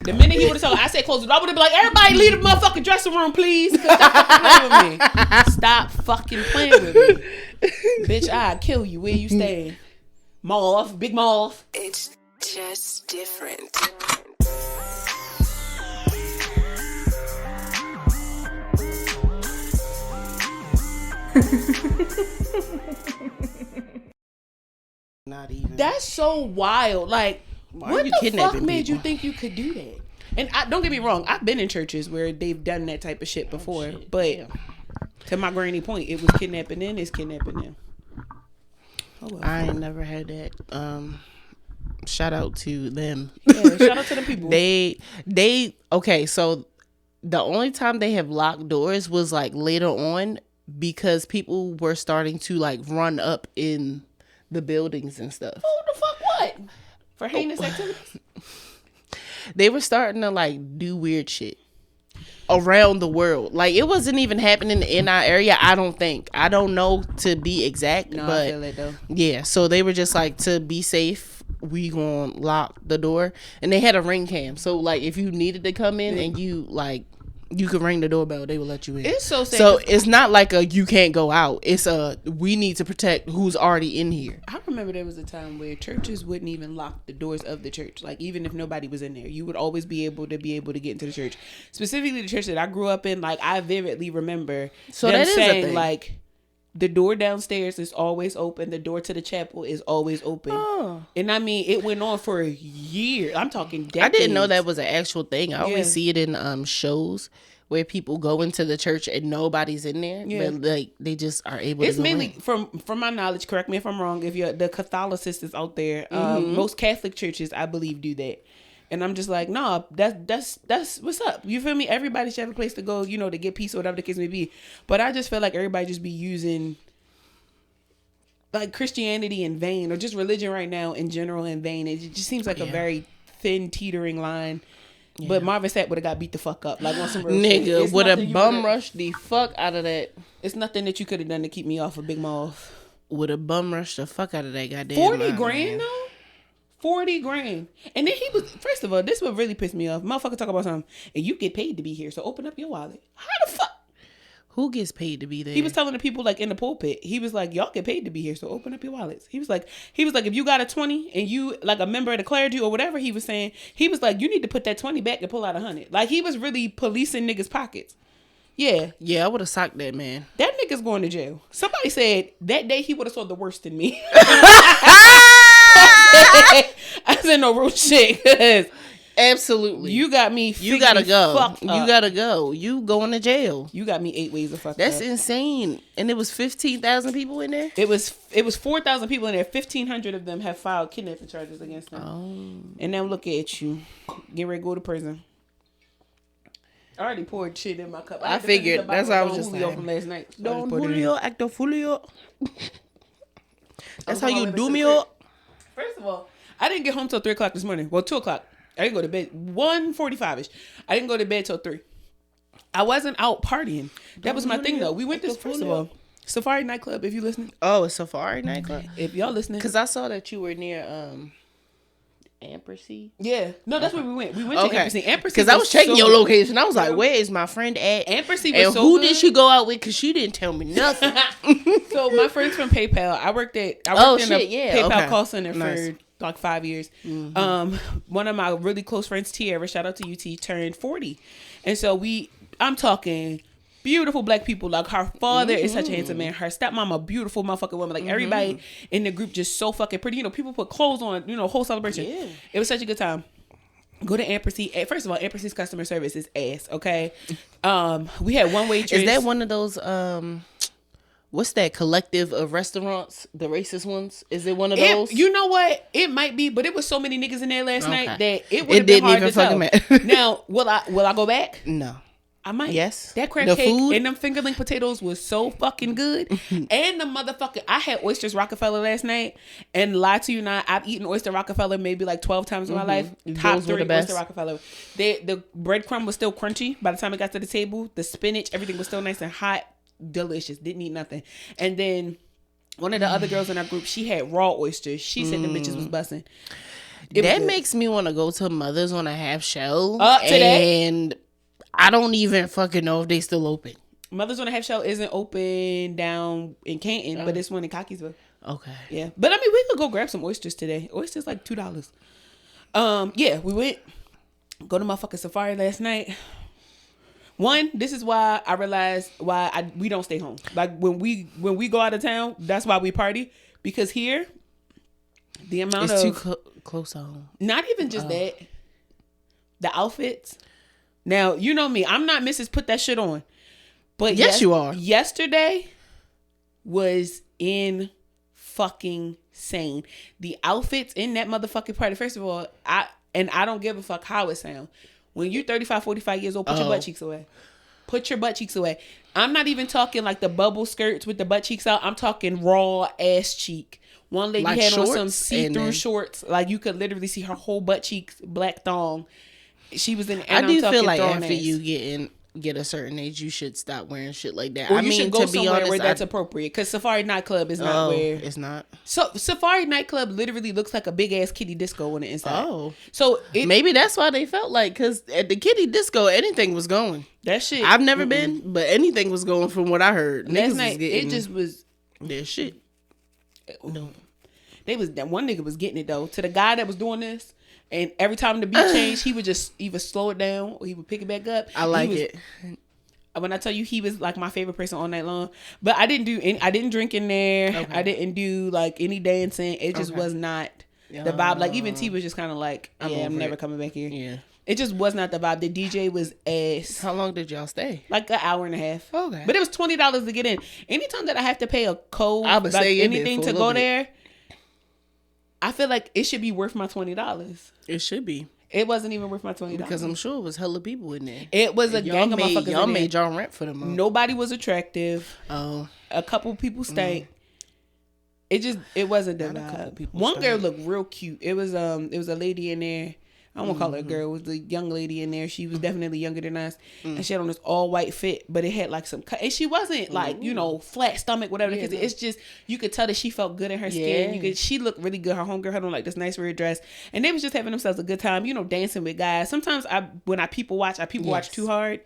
The minute he would have told, I said close the door, I would have been like, everybody leave the motherfucking dressing room, please. Stop fucking playing with me. Bitch, I'll kill you. Where you staying? Moth, big moth. It's just different. Not even. That's so wild. Like, what the fuck made you think you could do that? And don't get me wrong, I've been in churches where they've done that type of shit before. But to my granny point, it was kidnapping then, it's kidnapping them. Oh, well. I ain't never had that. Shout out to them. Yeah, shout out to the people. They okay, so the only time they have locked doors was like later on because people were starting to like run up in the buildings and stuff. Who the fuck what? For heinous activities? They were starting to like do weird shit around the world. Like it wasn't even happening in our area. I don't think. I don't know to be exact. No, but I feel it though. Yeah. So they were just like, to be safe, we gonna lock the door, and they had a ring cam. So like if you needed to come in and you could ring the doorbell, they will let you in. It's so sad. So it's not like a you can't go out. It's a we need to protect who's already in here. I remember there was a time where churches wouldn't even lock the doors of the church. Like even if nobody was in there, you would always be able to get into the church. Specifically the church that I grew up in, like I vividly remember so them that is saying a thing. like the door downstairs is always open. The door to the chapel is always open. Oh. And I mean, it went on for a year. I'm talking decades. I didn't know that was an actual thing. I always see it in shows where people go into the church and nobody's in there, but like they just are able to. It's mainly from my knowledge. Correct me if I'm wrong. If you're the Catholicists out there, most Catholic churches, I believe, do that. And I'm just like, nah, that's what's up. You feel me? Everybody should have a place to go, you know, to get peace or whatever the case may be. But I just feel like everybody just be using like Christianity in vain, or just religion right now in general in vain. It just seems like a very thin teetering line. Yeah. But Marvin Sapp would have got beat the fuck up. Like on some real nigga would have bum rushed the fuck out of that. It's nothing that you could have done to keep me off of Big Mouth. Would have bum rushed the fuck out of that goddamn 40 grand though? 40 grand. And then he was, first of all, this would really piss me off. Motherfucker talk about something, and you get paid to be here, so open up your wallet. How the fuck? Who gets paid to be there? He was telling the people like in the pulpit. He was like, y'all get paid to be here, so open up your wallets. He was like, if you got a 20 and you like a member of the clergy or whatever he was saying, he was like, you need to put that 20 back and pull out 100. Like he was really policing niggas' pockets. Yeah. Yeah, I would have socked that man. That nigga's going to jail. Somebody said that day he would have saw the worst in me. I said no real shit. Absolutely. You got me. You gotta go. You gotta go. You going to jail. You got me 8 ways to fuck up. That's insane. And it was 15,000 people in there? It was 4,000 people in there. 1,500 of them have filed kidnapping charges against them. Oh. And now look at you. Get ready to go to prison. I already poured shit in my cup. I figured. That's what I was just saying. From last night. So Don Julio, actor Julio. That's how you do me up. First of all, I didn't get home till 3 o'clock this morning. Well, 2 o'clock. I didn't go to bed. 1:45ish. I didn't go to bed till 3. I wasn't out partying. That was my thing though. We went to, first of all, Safari nightclub. If you listening. Oh, it's Safari nightclub. If y'all listening, because I saw that you were near Ampersy. Yeah, no, that's where we went. We went to Ampersy. Ampersy, because I was checking your location. I was like, where is my friend at? Ampersy was and so who good. did she go out with? Because she didn't tell me nothing. So my friends from PayPal. I worked in a PayPal call center for like 5 years. Mm-hmm. One of my really close friends, Tierra, shout out to UT, turned 40, and so I'm talking beautiful black people. Like her father is such a handsome man. Her stepmama, beautiful motherfucking woman. Like everybody in the group just so fucking pretty. You know, people put clothes on. You know, whole celebration. Yeah. It was such a good time. Go to Ampersy. First of all, Ampersy's customer service is ass. Okay, we had one waitress. Is that one of those what's that collective of restaurants, the racist ones? Is it one of those? You know what? It might be, but it was so many niggas in there last night that it would have been hard to tell. Now, will I go back? No. I might. Yes. That crab cake and them fingerling potatoes was so fucking good. And the motherfucker, I had oysters Rockefeller last night, and lie to you not, I've eaten oyster Rockefeller maybe like 12 times in my life. Top 3 oyster Rockefeller. The breadcrumb was still crunchy by the time it got to the table. The spinach, everything was still nice and hot. Delicious. Didn't eat nothing. And then one of the other girls in our group, she had raw oysters. She said the bitches was busting. That makes me want to go to Mothers on a Half Shell. Today? And I don't even fucking know if they still open. Mothers on a Half Shell isn't open down in Canton, but it's one in Cockeysville. Okay. Yeah. But I mean, we could go grab some oysters today. Oysters like $2. Yeah, we went. Go to motherfucking Safari last night. One, this is why I realized why we don't stay home. Like when we go out of town, that's why we party. Because here, the amount it's of too close to home. Not even just that. The outfits. Now, you know me. I'm not Mrs. Put that shit on. But yes, you are. Yesterday was in fucking sane. The outfits in that motherfucking party. First of all, I don't give a fuck how it sounds. When you're 35, 45 years old, put your butt cheeks away. Put your butt cheeks away. I'm not even talking like the bubble skirts with the butt cheeks out. I'm talking raw ass cheek. One lady like had on some see-through shorts. Like you could literally see her whole butt cheeks, black thong. She was in. I do feel like after you get a certain age, you should stop wearing shit like that. Or you should go somewhere where that's appropriate. Because Safari nightclub is not where it's not. So Safari nightclub literally looks like a big ass kiddie disco on the inside. Oh, so maybe that's why they felt like, because at the kiddie disco anything was going. That shit. I've never been, but anything was going from what I heard. Last night it just was their shit. No, that one nigga was getting it though. To the guy that was doing this. And every time the beat changed, he would just either slow it down or he would pick it back up. I like it. When I tell you, he was like my favorite person all night long. But I didn't drink in there. Okay. I didn't do like any dancing. It just was not the vibe. Like even T was just kind of like, I'm never coming back here. Yeah. It just was not the vibe. The DJ was ass. How long did y'all stay? Like an hour and a half. Okay. But it was $20 to get in. Anytime that I have to pay a code, I would say anything to go there, I feel like it should be worth my $20. It should be. It wasn't even worth my $20. Because I'm sure it was hella people in there. It was a gang of motherfuckers. Y'all made y'all rent for them. Nobody was attractive. Oh. A couple people stank. It wasn't the vibe. One girl looked real cute. It was a lady in there. I won't call her a girl. It was the young lady in there. She was definitely younger than us. And she had on this all white fit, but it had like some cut. And she wasn't like, flat stomach, whatever. Because it's just, you could tell that she felt good in her skin. She looked really good. Her homegirl had on like this nice red dress. And they was just having themselves a good time, dancing with guys. Sometimes when I people watch too hard.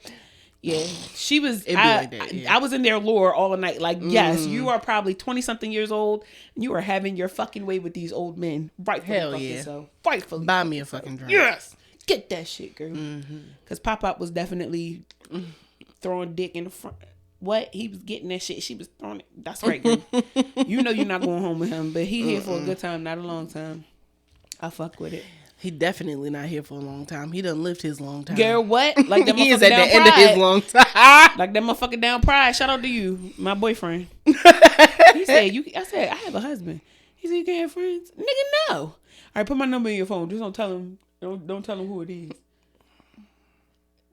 Yeah, she was. I was in their lure all night. Like, yes, you are probably 20-something years old. And you are having your fucking way with these old men. Rightfully fucking so. Rightfully. Buy me a fucking drink. Yes, get that shit, girl. Because Pop-Pop was definitely throwing dick in the front. What? He was getting that shit. She was throwing it. That's right, girl. You know you're not going home with him, but he here for a good time, not a long time. I fuck with it. He definitely not here for a long time. He done lived his long time. Girl, what? Like that he motherfucker is at down the end of his long time. Like that motherfucker down Pride. Shout out to you, my boyfriend. He said, I said, I have a husband. He said, you can't have friends? Nigga, no. All right, put my number in your phone. Just don't tell him. Don't tell him who it is.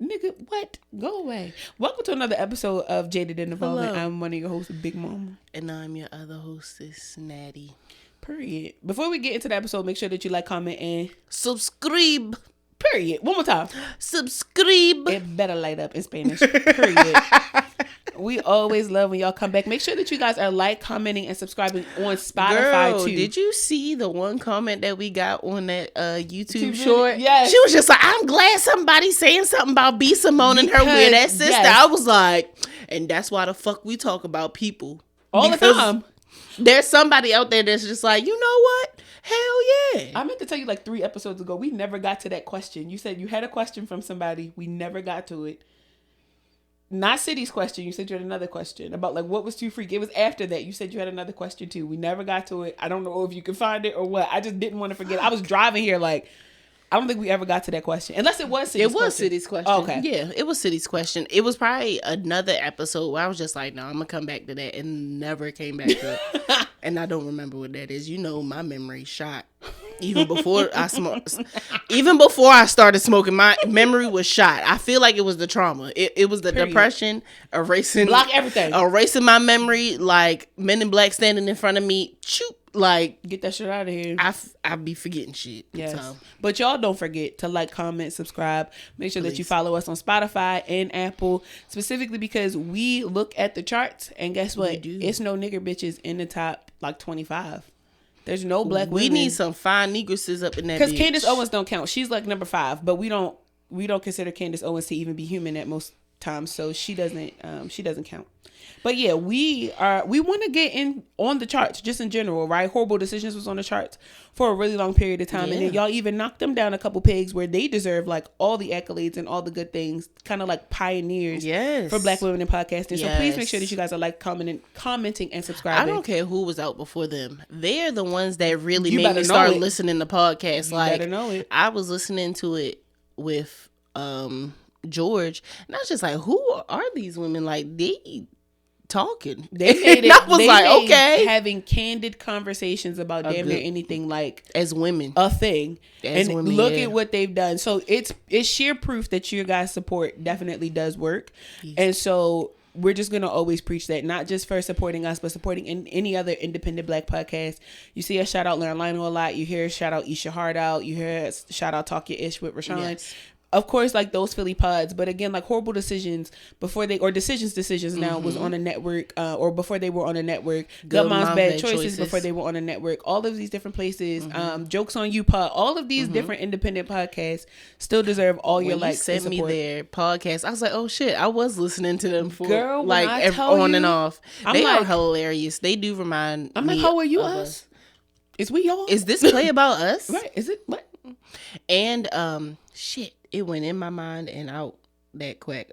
Nigga, what? Go away. Welcome to another episode of Jaded in Development. I'm one of your hosts, Big Mama. And I'm your other hostess, Natty. Period. Before we get into the episode, make sure that you like, comment, and subscribe. Period. One more time. Subscribe. It better light up in Spanish. Period. We always love when y'all come back. Make sure that you guys are commenting, and subscribing on Spotify too. Did you see the one comment that we got on that YouTube short? Yes. She was just like, I'm glad somebody's saying something about B. Simone and her weird ass sister. Yes. I was like, and that's why the fuck we talk about people. All the time. There's somebody out there that's just like, you know what? Hell yeah. I meant to tell you like 3 episodes ago, we never got to that question. You said you had a question from somebody. We never got to it. Not City's question. You said you had another question about like what was too freaky. It was after that. You said you had another question too. We never got to it. I don't know if you can find it or what. I just didn't want to forget. I was driving here like, I don't think we ever got to that question. Unless it was City's question. It was City's question. Oh, okay. Yeah, it was City's question. It was probably another episode where I was just like, no, I'm going to come back to that, and never came back to it. And I don't remember what that is. My memory shot. Even before I started smoking, my memory was shot. I feel like it was the trauma. It was the depression, block everything, erasing my memory. Like Men in Black standing in front of me, shoot, like get that shit out of here. I be forgetting shit. Yes, so. But y'all don't forget to like, comment, subscribe. Make sure that you follow us on Spotify and Apple, specifically because we look at the charts, and guess what? It's no nigger bitches in the top like 25. There's no black women. We need some fine negresses up in that. Because Candace Owens don't count. She's like number 5, but we don't consider Candace Owens to even be human at most times, so she doesn't count. But yeah, we want to get in on the charts just in general, right? Horrible Decisions was on the charts for a really long period of time, and then y'all even knocked them down a couple pegs where they deserve like all the accolades and all the good things, kind of like pioneers for Black women in podcasting. So please make sure that you guys are like commenting and subscribing. I don't care who was out before them; they're the ones that really made me start listening to podcasts. Like, better know it. I was listening to it with George, and I was just like, who are these women? Like, they talking. They made it. I was like, okay, having candid conversations about damn near anything, like as women, a thing. And women, look at what they've done. So it's sheer proof that your guys' support definitely does work. And so we're just gonna always preach that, not just for supporting us, but supporting any other independent Black podcast. You see us shout out Learn Lionel a lot. You hear us shout out Eat Your Heart Out. You hear us shout out Talk Your Ish with Rashawn. Yes. Of course, like those Philly pods, but again, like Horrible Decisions Decisions now was on a network, or before they were on a network. Good Moms Bad Choices before they were on a network. All of these different places, Jokes on You pod, all of these different independent podcasts still deserve all your likes. Sent me their podcast. I was like, oh shit, I was listening to them for on and off. They are hilarious. They do remind. I'm like, how are you us? Is we y'all? Is this play about us? Right? Is it what? And shit. It went in my mind and out that quick.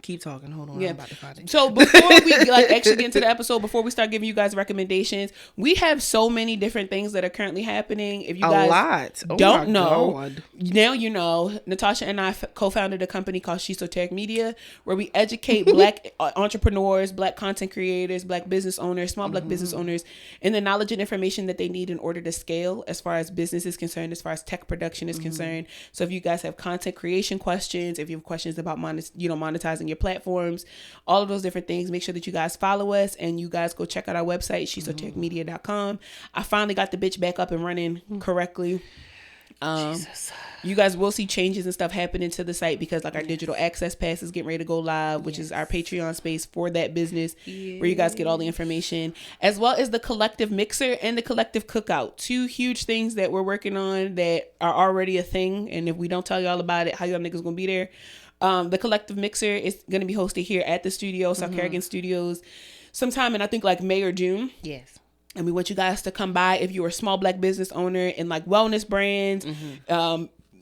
Keep talking. Hold on. Yeah. I'm about to find it. So before we actually get into the episode, before we start giving you guys recommendations, we have so many different things that are currently happening. If you guys don't know, now you know. Natasha and I co-founded a company called Shesoteric Media, where we educate Black entrepreneurs, Black content creators, Black business owners, small Black business owners, in the knowledge and information that they need in order to scale as far as business is concerned, as far as tech production is concerned. So if you guys have content creation questions, if you have questions about monetizing your platforms, all of those different things, make sure that you guys follow us and you guys go check out our website, shesotericmedia.com. I finally got the bitch back up and running correctly. You guys will see changes and stuff happening to the site because like our digital access pass is getting ready to go live, which is our Patreon space for that business, where you guys get all the information, as well as the Collective Mixer and the Collective Cookout, 2 huge things that we're working on that are already a thing. And if we don't tell y'all about it, how y'all niggas gonna be there? The Collective Mixer is going to be hosted here at the studio, South Carolina Studios, sometime in I think like May or June. Yes. And we want you guys to come by if you're a small Black business owner in like wellness brands,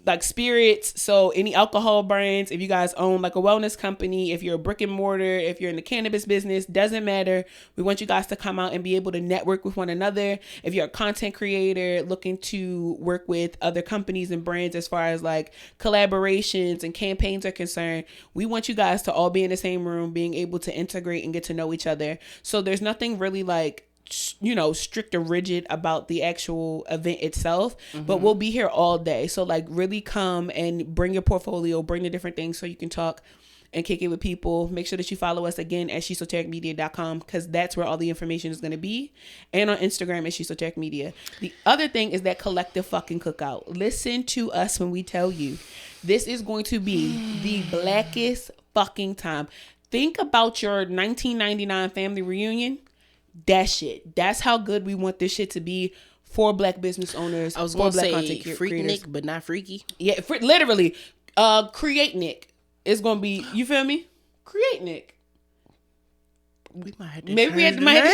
like spirits. So any alcohol brands, if you guys own like a wellness company, if you're a brick and mortar, if you're in the cannabis business, doesn't matter. We want you guys to come out and be able to network with one another. If you're a content creator looking to work with other companies and brands as far as like collaborations and campaigns are concerned, we want you guys to all be in the same room, being able to integrate and get to know each other. So there's nothing really like, you know, strict or rigid about the actual event itself, but we'll be here all day. So like really come and bring your portfolio, bring the different things so you can talk and kick it with people. Make sure that you follow us again at shesotericmedia.com because that's where all the information is going to be. And on Instagram at Shesoteric Media. The other thing is that Collective fucking Cookout. Listen to us when we tell you this is going to be the blackest fucking time. Think about your 1999 family reunion. That shit. That's how good we want this shit to be for Black business owners. I was going to say freak Nick, but not freaky. Yeah, literally. Create Nick is going to be, you feel me? Create Nick. We might have to maybe we might have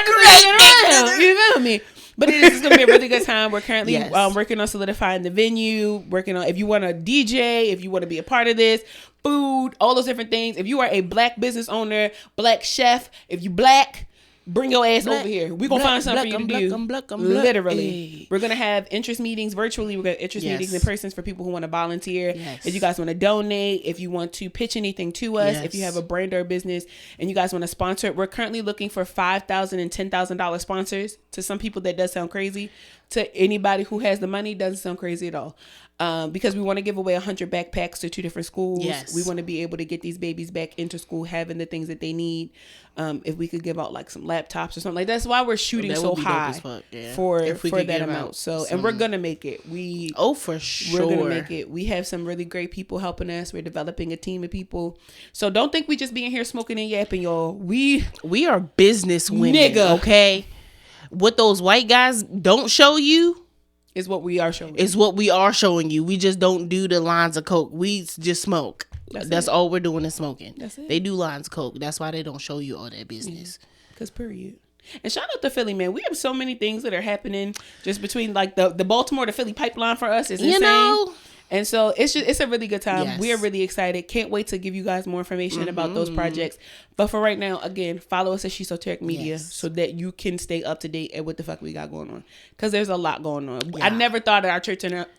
to you feel me? But it is going to be a really good time. We're currently working on solidifying the venue, working on if you want to DJ, if you want to be a part of this, food, all those different things. If you are a Black business owner, Black chef, if you Black, bring your ass over here. We're going to find something for you to do. Literally. Hey. We're going to have interest meetings virtually. We're going to have interest meetings in person for people who want to volunteer. Yes. If you guys want to donate, if you want to pitch anything to us, if you have a brand or a business and you guys want to sponsor it, we're currently looking for $5,000 and $10,000 sponsors. To some people that does sound crazy. to anybody who has the money doesn't sound crazy at all. Because we want to give away 100 backpacks to 2 different schools. Yes. We want to be able to get these babies back into school, having the things that they need. If we could give out like some laptops or something like that. That's why we're shooting so high for that amount. So, and we're gonna make it. For sure, we're gonna make it. We have some really great people helping us. We're developing a team of people. So don't think we just being here smoking and yapping, y'all. We are business women, nigga. Okay, what those white guys don't show you is what we are showing. Is what we are showing you. We just don't do the lines of coke. We just smoke. That's all we're doing is smoking. That's it. They do lines of coke. That's why they don't show you all that business. Because period. And shout out to Philly, man. We have so many things that are happening just between like the Baltimore to Philly pipeline for us is insane. You know? And so it's a really good time. Yes. We are really excited. Can't wait to give you guys more information about those projects. But for right now, again, follow us at Shesoteric Media so that you can stay up to date at what the fuck we got going on. Because there's a lot going on. Yeah. I never thought that our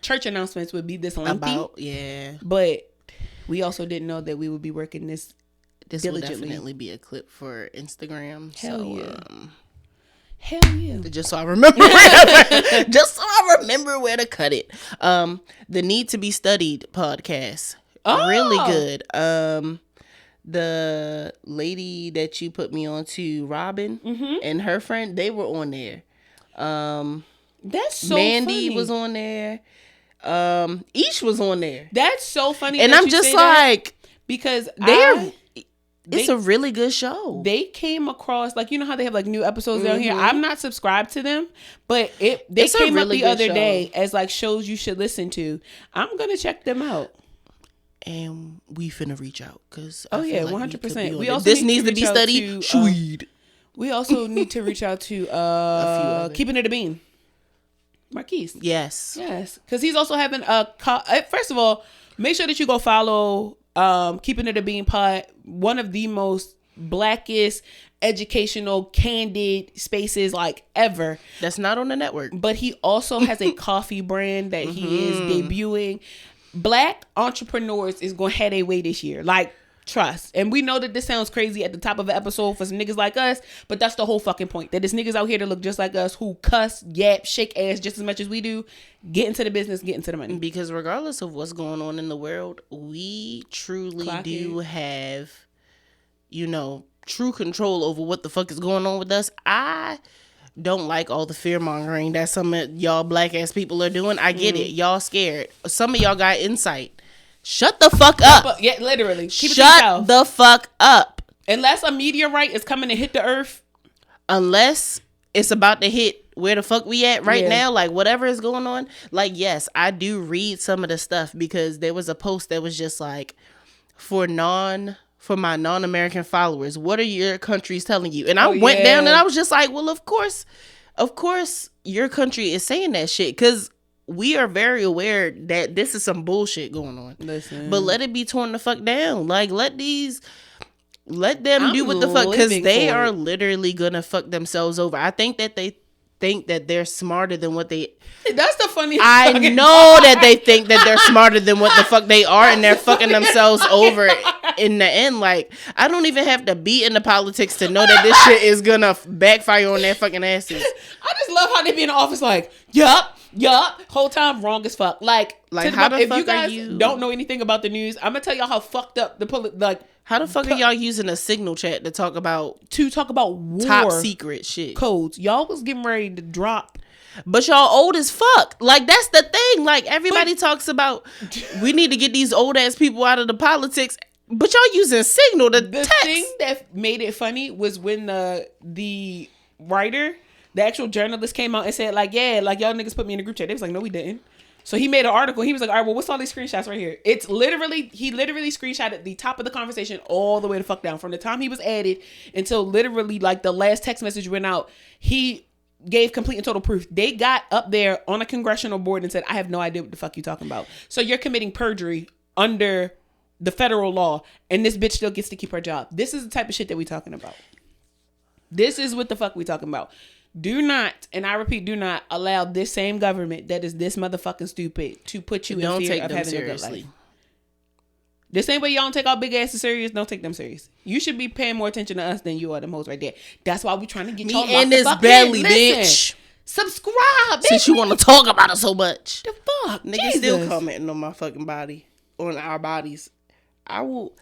church announcements would be this lengthy. But we also didn't know that we would be working this diligently. Will definitely be a clip for Instagram. Hell yeah. Just so I remember where to cut it. The Need to Be Studied podcast. Really good. The lady that you put me on to, Robin, and her friend, they were on there. That's so Mandy funny. was on there. Ish was on there. That's so funny. And I'm just like, because it's a really good show. They came across, like, you know how they have like new episodes down here. I'm not subscribed to them, but they came up the other day as like shows you should listen to. I'm gonna check them out. And we finna reach out because 100%. We also this needs to be studied. We also need to reach out to Keeping It a Bean, Marquise. Yes, because he's also having first of all, make sure that you go follow Keeping It a Bean pod, one of the most blackest educational candid spaces like ever. That's not on the network. But he also has a coffee brand that he is debuting. Black entrepreneurs is going to have their way this year. Like, trust. And we know that this sounds crazy at the top of an episode for some niggas like us, but that's the whole fucking point. That there's niggas out here that look just like us who cuss, yap, shake ass just as much as we do. Get into the business, get into the money. Because regardless of what's going on in the world, we truly do have, true control over what the fuck is going on with us. I don't like all the fear mongering that some of y'all black ass people are doing. I get it. Y'all scared. Some of y'all got insight. Shut the fuck up. Yeah, literally. Shut the fuck up. Unless a meteorite is coming to hit the earth. Unless it's about to hit where the fuck we at right now, like whatever is going on. Like, yes, I do read some of the stuff because there was a post that was just like, for my non-American followers, what are your countries telling you? And I went down and I was just like, well, of course your country is saying that shit because we are very aware that this is some bullshit going on. Listen. But let it be torn the fuck down. Like, let them do what the fuck, because they are literally gonna fuck themselves over. I think that they think that they're smarter than what they... That's the funny. I know that they think that they're smarter than what the fuck they are, and they're fucking themselves over in the end. Like, I don't even have to be in the politics to know that this shit is gonna backfire on their fucking asses. I just love how they be in the office like, yup, whole time wrong as fuck. Like how the if fuck you guys don't know anything about the news, I'm gonna tell y'all how fucked up how the fuck are y'all using a signal chat to talk about war top secret shit codes? Y'all was getting ready to drop, but y'all old as fuck. Like, that's the thing. Like, everybody talks about we need to get these old ass people out of the politics, but y'all using signal to text. The thing that made it funny was when the writer, the actual journalist, came out and said like, yeah, like, y'all niggas put me in a group chat. They was like, no, we didn't. So he made an article. He was like, all right, well, what's all these screenshots right here? He literally screenshotted the top of the conversation all the way the fuck down. From the time he was added until literally like the last text message went out, he gave complete and total proof. They got up there on a congressional board and said, I have no idea what the fuck you talking about. So you're committing perjury under the federal law, and this bitch still gets to keep her job. This is the type of shit that we talking about. This is what the fuck we talking about. Do not, and I repeat, do not allow this same government that is this motherfucking stupid to put you in fear of having a good life. The same way y'all don't take our big asses serious, don't take them serious. You should be paying more attention to us than you are them hoes right there. That's why we trying to get y'all in this belly, bitch. Subscribe, bitch. Since you want to talk about it so much. The fuck? Niggas Jesus. still commenting on my fucking body. On our bodies. I will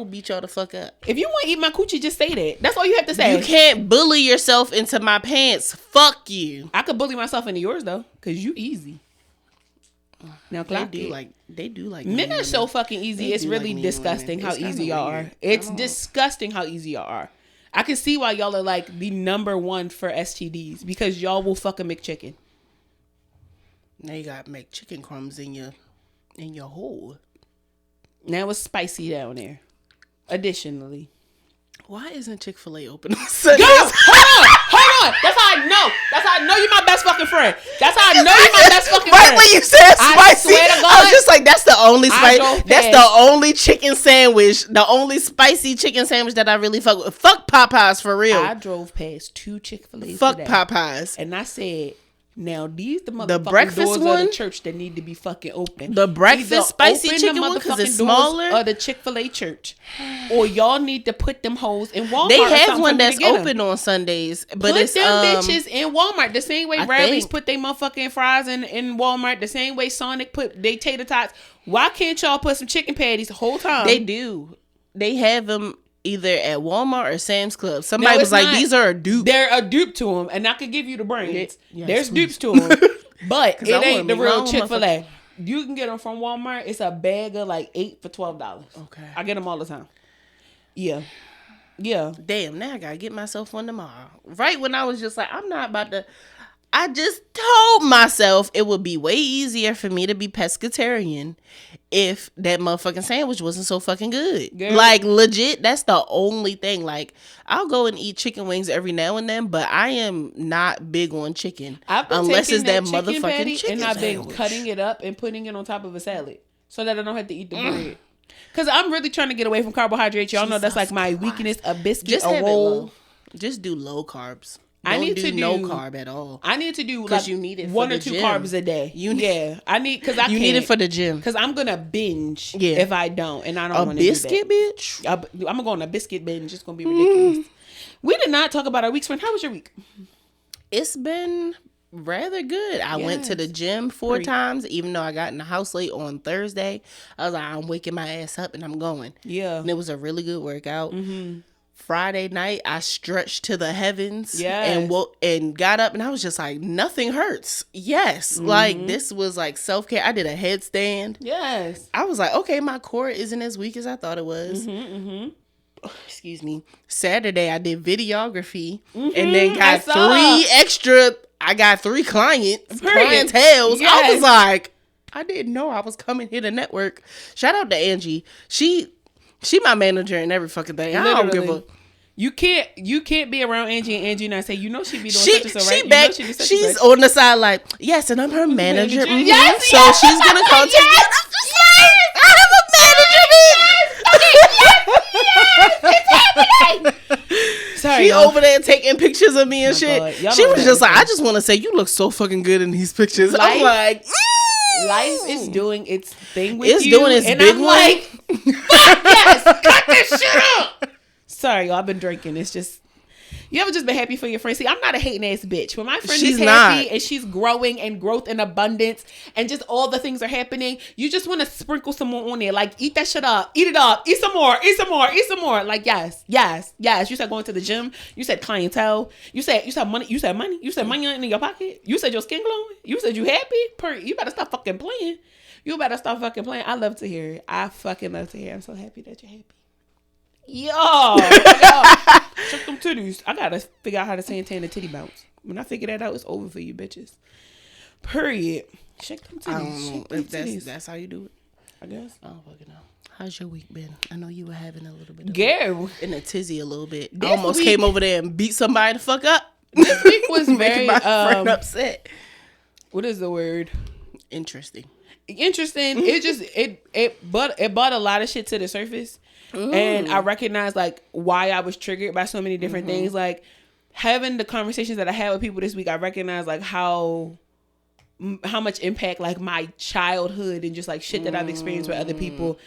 beat y'all the fuck up. If you want to eat my coochie, just say that. That's all you have to say. You can't bully yourself into my pants. Fuck you. I could bully myself into yours though, cause you easy. Now clock they do like men are so fucking easy. It's really disgusting how easy y'all are. It's disgusting how easy y'all are. I can see why y'all are like the number one for STDs because y'all will fuck a McChicken. Now you got McChicken crumbs in your hole. Now it's spicy down there. Additionally, why isn't Chick-fil-A open on Sundays? Girl, hold on. That's how I know you're my best fucking friend. That's how I know you're my best fucking friend. Right when you said spicy, I was just like, that's the only spicy. That's the only chicken sandwich, the only spicy chicken sandwich that I really fuck with. Fuck Popeyes for real. I drove past 2 Chick-fil-A's Fuck today, Popeyes. and I said, now these the motherfucking breakfast doors one, of the church that need to be fucking open. The breakfast spicy chicken one because it's smaller. Of the Chick-fil-A church, or y'all need to put them hoes in Walmart. They have one that's open on Sundays, but put it's them bitches in Walmart the same way Rally's put their motherfucking fries in Walmart. The same way Sonic put they tater tots. Why can't y'all put some chicken patties the whole time? They do. They have them either at Walmart or Sam's Club. Somebody was like, these are a dupe. They're a dupe to them, and I could give you the brains. There's dupes to them, but it ain't the real Chick-fil-A. You can get them from Walmart. It's a bag of like 8 for $12. Okay, I get them all the time. Yeah. Damn, now I gotta get myself one tomorrow. Right when I was just like, I'm not about to. I just told myself it would be way easier for me to be pescatarian if that motherfucking sandwich wasn't so fucking good. Girl. Like, legit, that's the only thing. Like, I'll go and eat chicken wings every now and then, but I am not big on chicken. Unless it's that motherfucking chicken and I've been sandwich. Cutting it up and putting it on top of a salad so that I don't have to eat the bread. Because I'm really trying to get away from carbohydrates. Y'all know that's like my weakness. A biscuit, a roll. Just do low carbs. I need to do no carb at all. I need to do like you need it for 1 the or 2 gym. carbs a day. I need because you need it for the gym because I'm gonna binge if I don't, and I don't want to do that. Biscuit, bitch. I'm gonna go on a biscuit binge. It's gonna be ridiculous. We did not talk about our week's friend. How was your week? It's been rather good. I went to the gym 4 times, even though I got in the house late on Thursday. I was like, I'm waking my ass up and I'm going. Yeah, and it was a really good workout. Mm-hmm. Friday night, I stretched to the heavens and got up, and I was just like, nothing hurts. Yes. Mm-hmm. Like, this was like self-care. I did a headstand. Yes. I was like, okay, my core isn't as weak as I thought it was. Mm-hmm, mm-hmm. Oh, excuse me. Saturday, I did videography and then got 3 extra. I got 3 clientels. Yes. I was like, I didn't know I was coming here to network. Shout out to Angie. She my manager and every fucking thing. Literally. I don't give a. You can't be around Angie and Angie not say, she be doing such and so, right? She's on the side like, yes, and I'm her manager. Mm-hmm. Yes, so she's gonna contact you. Yes, I have a manager, bitch. Yes, it's happening. Sorry, she over there taking pictures of me and shit. She was just like, I just want to say, you look so fucking good in these pictures. I'm like, life is doing its thing with you. It's doing its big one. Like, fuck yes, cut this shit up. Sorry, y'all, I've been drinking. It's just, you ever just been happy for your friend? See, I'm not a hating ass bitch. When my friend is happy and she's growing and growth and abundance and just all the things are happening, you just want to sprinkle some more on there. Like, eat that shit up. Eat it up. Eat some more. Eat some more. Eat some more. Like, yes. You said going to the gym. You said clientele. You said money. You said money. You said money in your pocket. You said your skin glowing. You said you happy. You better stop fucking playing. I love to hear it. I fucking love to hear it. I'm so happy that you're happy. Yo, check them titties. I gotta figure out how to Santana titty bounce. When I figure that out, it's over for you bitches. Period. Check them titties. I don't know if that's how you do it. I guess. I don't fucking know. How's your week been? I know you were having a little bit of in a tizzy a little bit. I almost came over there and beat somebody the fuck up. This week was very my friend upset. What is the word? Interesting. It just it brought a lot of shit to the surface. Ooh. And I recognized like why I was triggered by so many different things. Like having the conversations that I had with people this week, I recognized like how much impact like my childhood and just like shit that I've experienced with other people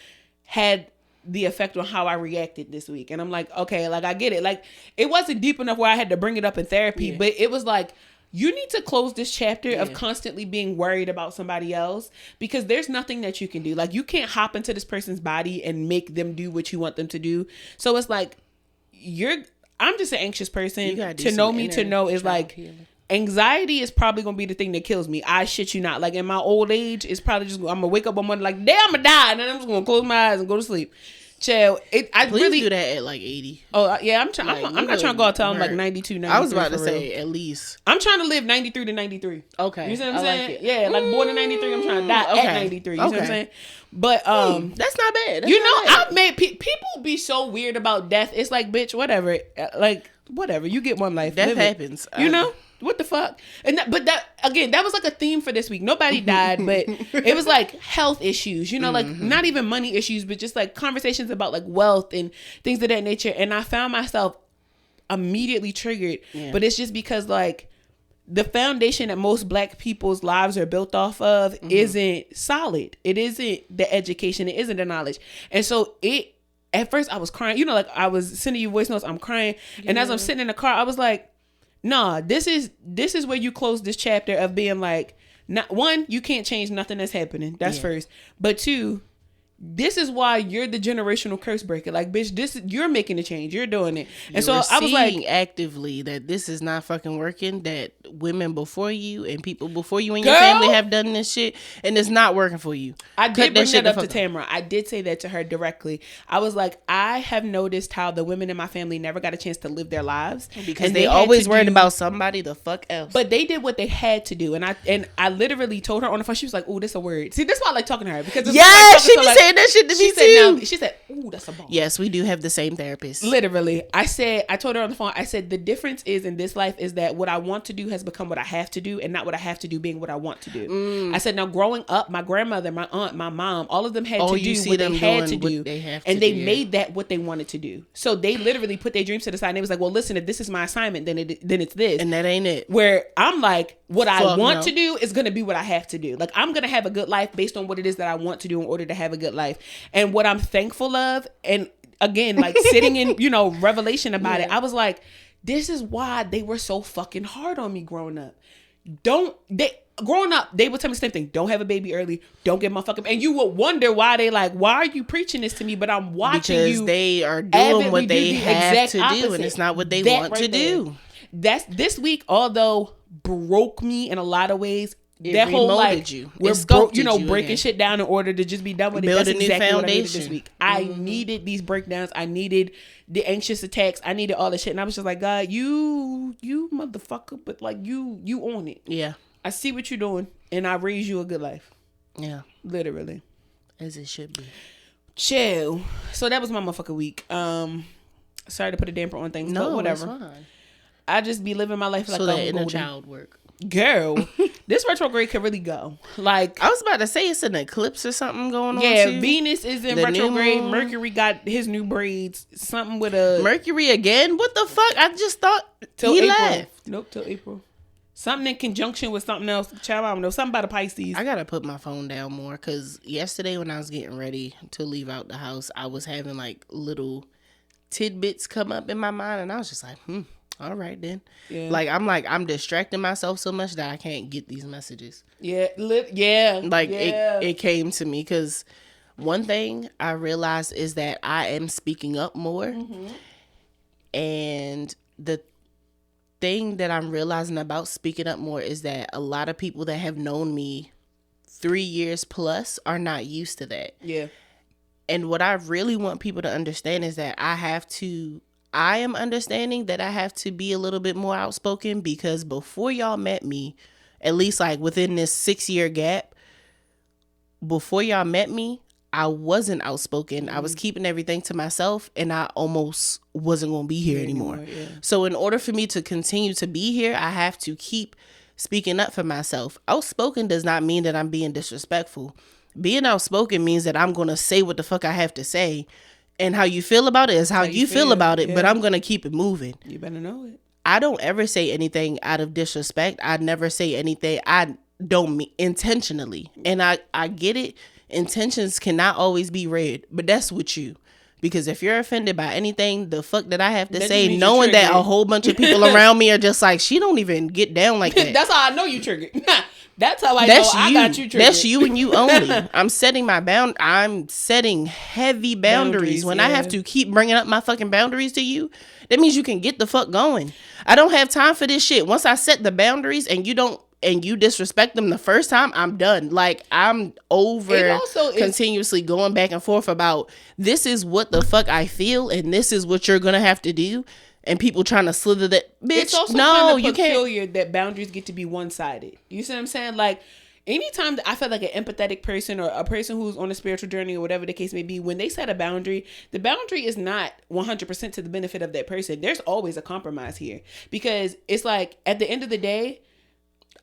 had the effect on how I reacted this week. And I'm like, okay, like I get it. Like it wasn't deep enough where I had to bring it up in therapy, but it was like you need to close this chapter of constantly being worried about somebody else, because there's nothing that you can do. Like, you can't hop into this person's body and make them do what you want them to do. So it's like, I'm just an anxious person. To know me to know is like, anxiety is probably going to be the thing that kills me. I shit you not. Like, in my old age, it's probably just, I'm going to wake up one morning like, damn, I'm going to die. And then I'm just going to close my eyes and go to sleep. Chill. I Please really do that at like 80. Oh yeah, I'm not trying to go out till I'm like 92, 93. I was about to say at least. I'm trying to live 93 to 93. Okay. You see what I'm saying? Like, yeah, like born in 93, I'm trying to die at 93. You see what I'm saying? But that's not bad. I've made people be so weird about death. It's like, bitch, whatever. Like, whatever. You get one life. Death happens. You know? What the fuck? And that was like a theme for this week. Nobody died, but it was like health issues, you know, like not even money issues, but just like conversations about like wealth and things of that nature. And I found myself immediately triggered, but it's just because like the foundation that most Black people's lives are built off of isn't solid. It isn't the education. It isn't the knowledge. And so at first I was crying, you know, like I was sending you voice notes, I'm crying. And as I'm sitting in the car, I was like, nah, this is where you close this chapter of being like, not one, you can't change nothing that's happening. That's first. But two, this is why you're the generational curse breaker. Like, bitch, you're making the change. You're doing it. And so I was like, actively that this is not fucking working, that women before you and people before you and your family have done this shit, and it's not working for you. I did bring that up to Tamara. I did say that to her directly. I was like, I have noticed how the women in my family never got a chance to live their lives because they always worried about somebody the fuck else. But they did what they had to do, and I literally told her on the phone. She was like, "Ooh, this a word." See, this is why I like talking to her, because she be saying that shit to me too. She said, "Ooh, that's a bomb." Yes, we do have the same therapist. Literally, I told her on the phone. I said, the difference is in this life is that what I want to do has become what I have to do, and not what I have to do being what I want to do. I said, now growing up, my grandmother, my aunt, my mom, all of them had to do what they had to do, and they made that what they wanted to do. So they literally put their dreams to the side, and they was like, well, listen, if this is my assignment, then it's this, and that ain't it. Where I'm like, what I want to do is going to be what I have to do. Like, I'm going to have a good life based on what it is that I want to do in order to have a good life. And what I'm thankful of, and again, like sitting in, you know, revelation about it, I was like, this is why they were so fucking hard on me growing up. Growing up, they would tell me the same thing. Don't have a baby early. Don't get motherfucking. And you would wonder why they like, why are you preaching this to me? But I'm watching because you. They are doing what they have to do, and it's not what they want to do. That's this week, although broke me in a lot of ways. That whole like we're breaking shit down in order to just be done with it. That's exactly what I needed this week. I needed these breakdowns. I needed the anxious attacks. I needed all the shit, and I was just like, God, you motherfucker, but like you own it. Yeah, I see what you're doing, and I raise you a good life. Yeah, literally, as it should be. Chill. So that was my motherfucker week. Sorry to put a damper on things, but whatever. It's fine. I just be living my life like that inner child work. Girl, this retrograde could really go. Like, I was about to say, it's an eclipse or something going on. Yeah, Venus is in retrograde. Mercury got his new braids. Something with a Mercury again. What the fuck? I just thought till he left. Nope, till April. Something in conjunction with something else. Child, I don't know. Something about a Pisces. I gotta put my phone down more, because yesterday when I was getting ready to leave out the house, I was having like little tidbits come up in my mind, and I was just like, all right then. Yeah. I'm distracting myself so much that I can't get these messages. Yeah. It came to me because one thing I realized is that I am speaking up more. Mm-hmm. And the thing that I'm realizing about speaking up more is that a lot of people that have known me 3 years plus are not used to that. Yeah. And what I really want people to understand is that I am understanding that I have to be a little bit more outspoken, because before y'all met me, at least like within this 6-year gap, before y'all met me, I wasn't outspoken. I was keeping everything to myself, and I almost wasn't going to be here anymore. Yeah. So in order for me to continue to be here, I have to keep speaking up for myself. Outspoken does not mean that I'm being disrespectful. Being outspoken means that I'm going to say what the fuck I have to say. And how you feel about it is how you feel about it, but I'm going to keep it moving. You better know it. I don't ever say anything out of disrespect. I never say anything I don't mean intentionally. And I get it. Intentions cannot always be read, but that's with you. Because if you're offended by anything, the fuck that I have to say, knowing that a whole bunch of people around me are just like, she don't even get down like that. That's how I know you triggered. That's how I know I got you triggered. That's you and you only. I'm setting heavy boundaries. When I have to keep bringing up my fucking boundaries to you, that means you can get the fuck going. I don't have time for this shit. Once I set the boundaries and you disrespect them the first time, I'm done. Like, I'm over continuously going back and forth about, this is what the fuck I feel and this is what you're gonna have to do. And people trying to slither that, bitch, it's also no, kind of you peculiar can't. That boundaries get to be one-sided. You see what I'm saying? Like, anytime that I feel like an empathetic person or a person who's on a spiritual journey or whatever the case may be, when they set a boundary, the boundary is not 100% to the benefit of that person. There's always a compromise here. Because it's like, at the end of the day,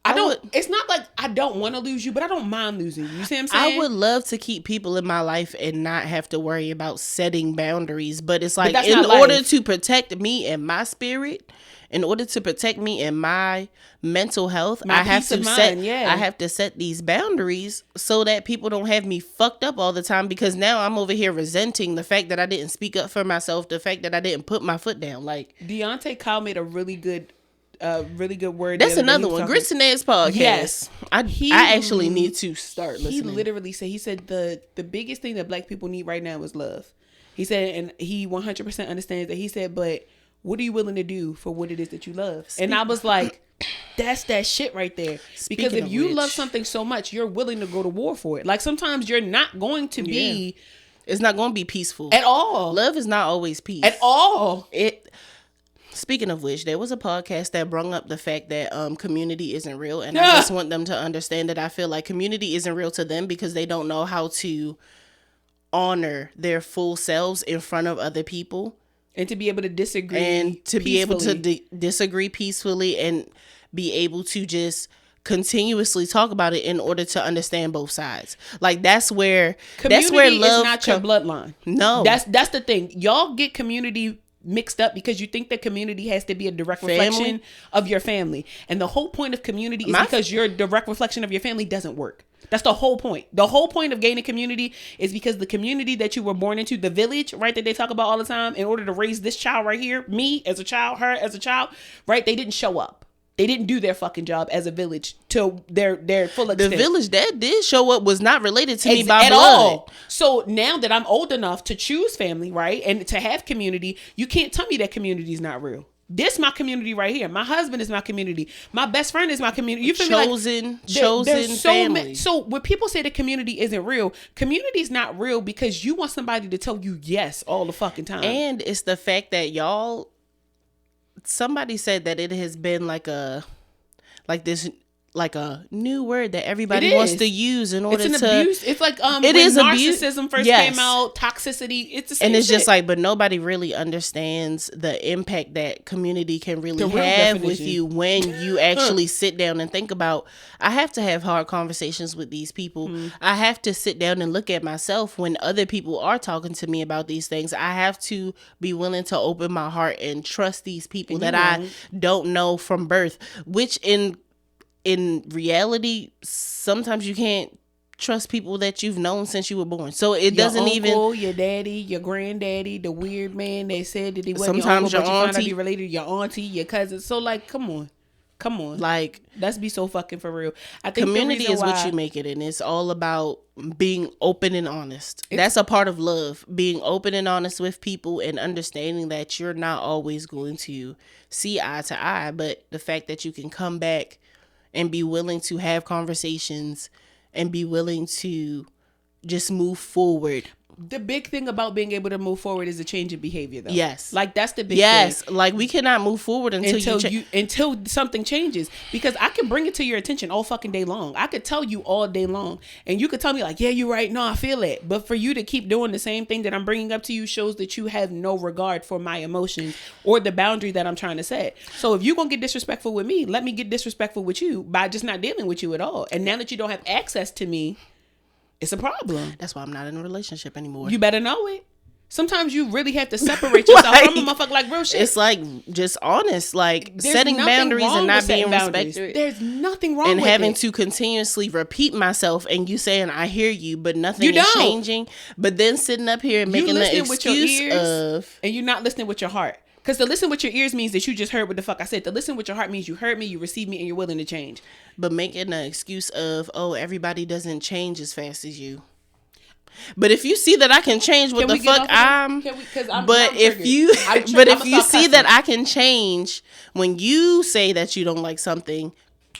it's not like I don't want to lose you, but I don't mind losing you. You see what I'm saying? I would love to keep people in my life and not have to worry about setting boundaries. But it's like, in order to protect me and my spirit, in order to protect me and my mental health, I have to set these boundaries so that people don't have me fucked up all the time. Because now I'm over here resenting the fact that I didn't speak up for myself, the fact that I didn't put my foot down. Like, Deontay Kyle made a really good word. That's another one. Grits and Eggs podcast. Yes. I actually need to start listening. He literally said, the biggest thing that Black people need right now is love. He said, and he 100% understands that. He said, but what are you willing to do for what it is that you love? And I was like, that's that shit right there. Because if you love something so much, you're willing to go to war for it. Like, sometimes you're not going to be. It's not going to be peaceful. At all. Love is not always peace. At all. Speaking of which, there was a podcast that brought up the fact that community isn't real. And I just want them to understand that I feel like community isn't real to them because they don't know how to honor their full selves in front of other people. And to be able to disagree. And to be able to disagree peacefully and be able to just continuously talk about it in order to understand both sides. Like, that's where love is not your bloodline. No. That's the thing. Y'all get community mixed up because you think that community has to be a direct reflection of your family. And the whole point of community is because your direct reflection of your family doesn't work. That's the whole point. The whole point of gaining community is because the community that you were born into, the village, right, that they talk about all the time, in order to raise this child right here, me as a child, her as a child, right, they didn't show up. They didn't do their fucking job as a village to their full extent. The village that did show up was not related to me by blood. All. So now that I'm old enough to choose family, right, and to have community, you can't tell me that community is not real. This my community right here. My husband is my community. My best friend is my community. You feel chosen family. So when people say the community isn't real, community is not real because you want somebody to tell you yes all the fucking time. And it's the fact that somebody said that it has been like a new word that everybody wants to use in order to abuse. It's like when narcissism first came out, toxicity. It's the same. And it's shit. just like, but nobody really understands the impact that community can really have with you when you actually sit down and think about, I have to have hard conversations with these people. I have to sit down and look at myself when other people are talking to me about these things. I have to be willing to open my heart and trust these people that I don't know from birth, which in reality, sometimes you can't trust people that you've known since you were born. So it doesn't even your daddy, your granddaddy, the weird man that said that he wasn't sometimes your uncle, but you find out he related to your auntie, your cousin. So like, come on. Like, let's be so fucking for real. I think community is what you make it, and it's all about being open and honest. That's a part of love, being open and honest with people and understanding that you're not always going to see eye to eye, but the fact that you can come back and be willing to have conversations and be willing to just move forward. The big thing about being able to move forward is a change in behavior, though. Yes. Like, that's the big thing. Like, we cannot move forward until something changes. Because I can bring it to your attention all fucking day long. I could tell you all day long. And you could tell me like, yeah, you're right. No, I feel it. But for you to keep doing the same thing that I'm bringing up to you shows that you have no regard for my emotions or the boundary that I'm trying to set. So if you're going to get disrespectful with me, let me get disrespectful with you by just not dealing with you at all. And now that you don't have access to me, it's a problem. That's why I'm not in a relationship anymore. You better know it. Sometimes you really have to separate yourself from a motherfucker, like real shit. It's like just honest, like there's setting boundaries and not being respected. There's nothing wrong with it. And having it. to continuously repeat myself and you saying, I hear you, but nothing is changing. But then sitting up here and making an excuse of... And you're not listening with your heart. Because to listen with your ears means that you just heard what the fuck I said. To listen with your heart means you heard me, you received me, and you're willing to change. But making an excuse of, oh, everybody doesn't change as fast as you. But if you see that I can change what the fuck but if you see that I can change when you say that you don't like something